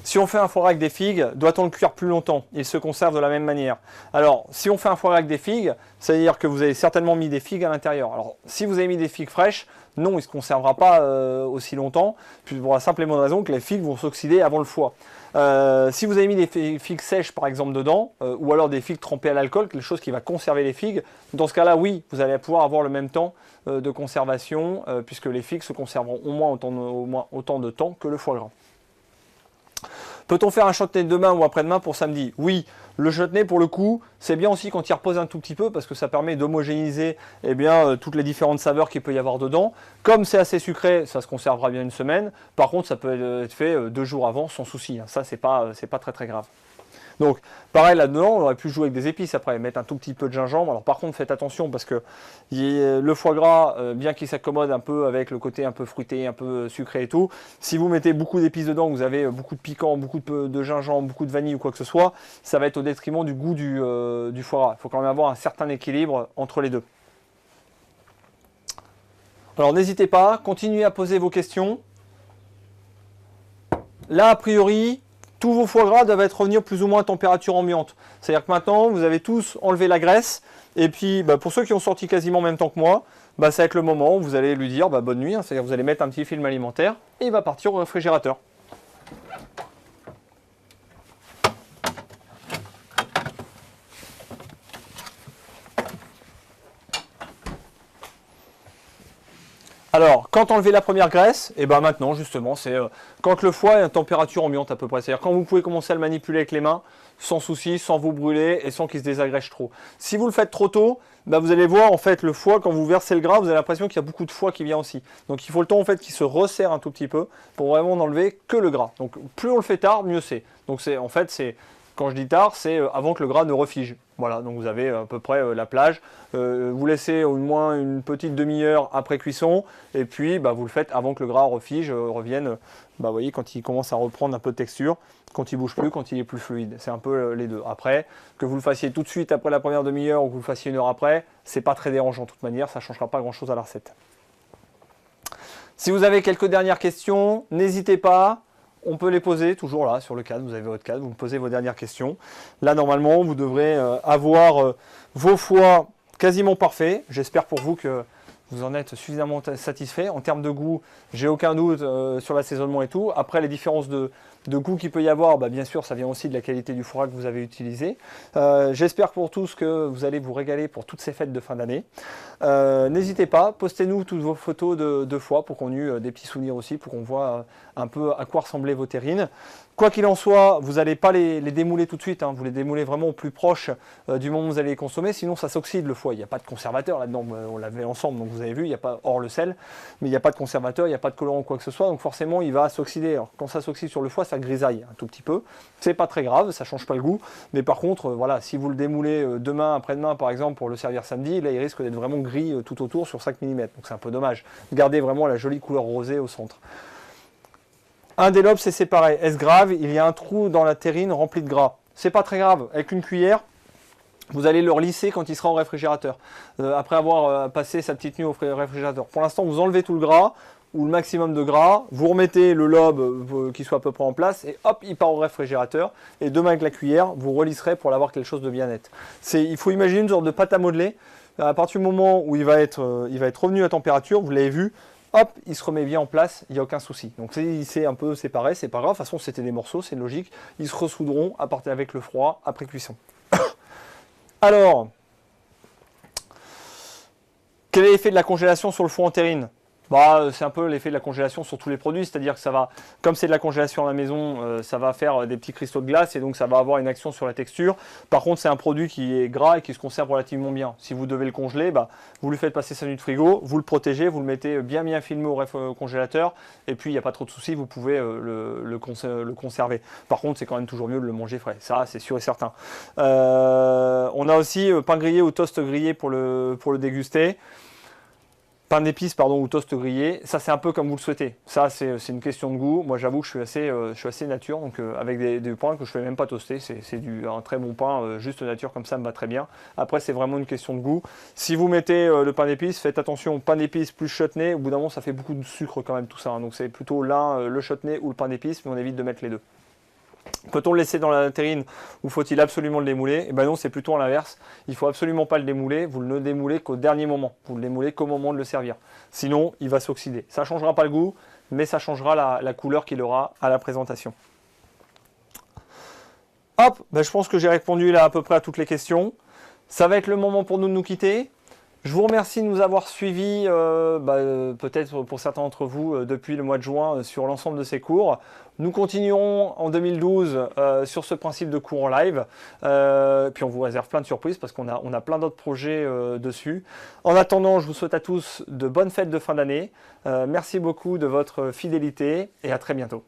Si on fait un foie gras avec des figues, doit-on le cuire plus longtemps? Il se conserve de la même manière. Alors, si on fait un foie gras avec des figues, c'est-à-dire que vous avez certainement mis des figues à l'intérieur. Alors, si vous avez mis des figues fraîches, non, il ne se conservera pas aussi longtemps, pour la simple et bonne raison que les figues vont s'oxyder avant le foie. Si vous avez mis des figues sèches par exemple dedans, ou alors des figues trempées à l'alcool, quelque chose qui va conserver les figues, dans ce cas-là, oui, vous allez pouvoir avoir le même temps de conservation, puisque les figues se conserveront au moins autant de temps que le foie gras. Peut-on faire un chutney demain ou après-demain pour samedi? Oui, le chutney pour le coup, c'est bien aussi quand il repose un tout petit peu parce que ça permet d'homogénéiser toutes les différentes saveurs qu'il peut y avoir dedans. Comme c'est assez sucré, ça se conservera bien une semaine. Par contre, ça peut être fait 2 jours avant sans souci. Ça, c'est pas très très grave. Donc, pareil là-dedans, on aurait pu jouer avec des épices après, mettre un tout petit peu de gingembre. Alors par contre, faites attention parce que le foie gras, bien qu'il s'accommode un peu avec le côté un peu fruité, un peu sucré et tout, si vous mettez beaucoup d'épices dedans, vous avez beaucoup de piquant, beaucoup de gingembre, beaucoup de vanille ou quoi que ce soit, ça va être au détriment du goût du foie gras. Il faut quand même avoir un certain équilibre entre les deux. Alors n'hésitez pas, continuez à poser vos questions. Là, a priori, tous vos foie gras doivent revenir plus ou moins à température ambiante. C'est-à-dire que maintenant, vous avez tous enlevé la graisse. Et puis, pour ceux qui ont sorti quasiment en même temps que moi, ça va être le moment où vous allez lui dire bonne nuit. C'est-à-dire que vous allez mettre un petit film alimentaire et il va partir au réfrigérateur. Alors, quand enlever la première graisse, et ben maintenant justement, c'est quand le foie est à température ambiante à peu près. C'est-à-dire quand vous pouvez commencer à le manipuler avec les mains, sans souci, sans vous brûler et sans qu'il se désagrège trop. Si vous le faites trop tôt, ben vous allez voir en fait le foie, quand vous versez le gras, vous avez l'impression qu'il y a beaucoup de foie qui vient aussi. Donc il faut le temps en fait qu'il se resserre un tout petit peu pour vraiment n'enlever que le gras. Donc plus on le fait tard, mieux c'est. Donc quand je dis tard, c'est avant que le gras ne refige. Voilà, donc vous avez à peu près la plage. Vous laissez au moins une petite demi-heure après cuisson, et puis vous le faites avant que le gras refige, revienne, vous voyez, quand il commence à reprendre un peu de texture, quand il bouge plus, quand il est plus fluide. C'est un peu les deux. Après, que vous le fassiez tout de suite après la première demi-heure ou que vous le fassiez une heure après, c'est pas très dérangeant de toute manière, ça ne changera pas grand-chose à la recette. Si vous avez quelques dernières questions, n'hésitez pas. On peut les poser toujours là sur le cadre, vous avez votre cadre, vous me posez vos dernières questions. Là normalement vous devrez avoir vos foies quasiment parfaits. J'espère pour vous que vous en êtes suffisamment satisfait. En termes de goût, j'ai aucun doute sur l'assaisonnement et tout. Après les différences de goût qu'il peut y avoir, bien sûr ça vient aussi de la qualité du foie que vous avez utilisé. J'espère pour tous que vous allez vous régaler pour toutes ces fêtes de fin d'année. N'hésitez pas, postez-nous toutes vos photos de foie pour qu'on ait des petits souvenirs aussi, pour qu'on voit un peu à quoi ressemblaient vos terrines. Quoi qu'il en soit, vous n'allez pas les démouler tout de suite, vous les démoulez vraiment au plus proche du moment où vous allez les consommer, sinon ça s'oxyde le foie. Il n'y a pas de conservateur là-dedans, on l'avait ensemble, donc vous avez vu, il n'y a pas, hors le sel, mais il n'y a pas de conservateur, il n'y a pas de colorant ou quoi que ce soit, donc forcément il va s'oxyder. Alors, quand ça s'oxyde sur le foie, ça grisaille un tout petit peu. C'est pas très grave, ça change pas le goût, mais par contre, voilà, si vous le démoulez demain, après-demain par exemple pour le servir samedi, là il risque d'être vraiment gris tout autour sur 5 mm, donc c'est un peu dommage. Gardez vraiment la jolie couleur rosée au centre. Un des lobes, c'est séparé. Est-ce grave? Il y a un trou dans la terrine rempli de gras. C'est pas très grave. Avec une cuillère, vous allez le relisser quand il sera au réfrigérateur. Après avoir passé sa petite nuit au réfrigérateur. Pour l'instant, vous enlevez tout le gras ou le maximum de gras. Vous remettez le lobe qui soit à peu près en place et hop, il part au réfrigérateur. Et demain, avec la cuillère, vous relisserez pour avoir quelque chose de bien net. Il faut imaginer une sorte de pâte à modeler. À partir du moment où il va être revenu à température, vous l'avez vu, hop, il se remet bien en place, il n'y a aucun souci. Donc c'est un peu séparé, c'est pas grave, de toute façon c'était des morceaux, c'est logique. Ils se ressouderont à partir avec le froid après cuisson. Alors, quel est l'effet de la congélation sur le foie en terrine? C'est un peu l'effet de la congélation sur tous les produits, c'est-à-dire que ça va, comme c'est de la congélation à la maison, ça va faire des petits cristaux de glace et donc ça va avoir une action sur la texture. Par contre, c'est un produit qui est gras et qui se conserve relativement bien. Si vous devez le congeler, vous lui faites passer sa nuit de frigo, vous le protégez, vous le mettez bien filmé au congélateur et puis il n'y a pas trop de soucis, vous pouvez le conserver. Par contre, c'est quand même toujours mieux de le manger frais, ça c'est sûr et certain. On a aussi pain grillé ou toast grillé pour le déguster. Pain d'épices ou toast grillé, ça c'est un peu comme vous le souhaitez. Ça c'est une question de goût. Moi j'avoue que je suis assez nature, donc avec des pains que je ne fais même pas toaster, c'est un très bon pain, juste nature comme ça me va très bien. Après c'est vraiment une question de goût. Si vous mettez le pain d'épices, faites attention, pain d'épices plus chutney, au bout d'un moment ça fait beaucoup de sucre quand même tout ça. Donc c'est plutôt l'un, le chutney ou le pain d'épices, mais on évite de mettre les deux. Peut-on le laisser dans la terrine ou faut-il absolument le démouler? Eh bien non, c'est plutôt à l'inverse. Il ne faut absolument pas le démouler. Vous ne le démoulez qu'au dernier moment. Vous le démoulez qu'au moment de le servir. Sinon, il va s'oxyder. Ça ne changera pas le goût, mais ça changera la couleur qu'il aura à la présentation. Hop, je pense que j'ai répondu là à peu près à toutes les questions. Ça va être le moment pour nous de nous quitter. Je vous remercie de nous avoir suivis, peut-être pour certains d'entre vous, depuis le mois de juin sur l'ensemble de ces cours. Nous continuerons en 2012 sur ce principe de cours en live. Puis on vous réserve plein de surprises parce qu'on a plein d'autres projets dessus. En attendant, je vous souhaite à tous de bonnes fêtes de fin d'année. Merci beaucoup de votre fidélité et à très bientôt.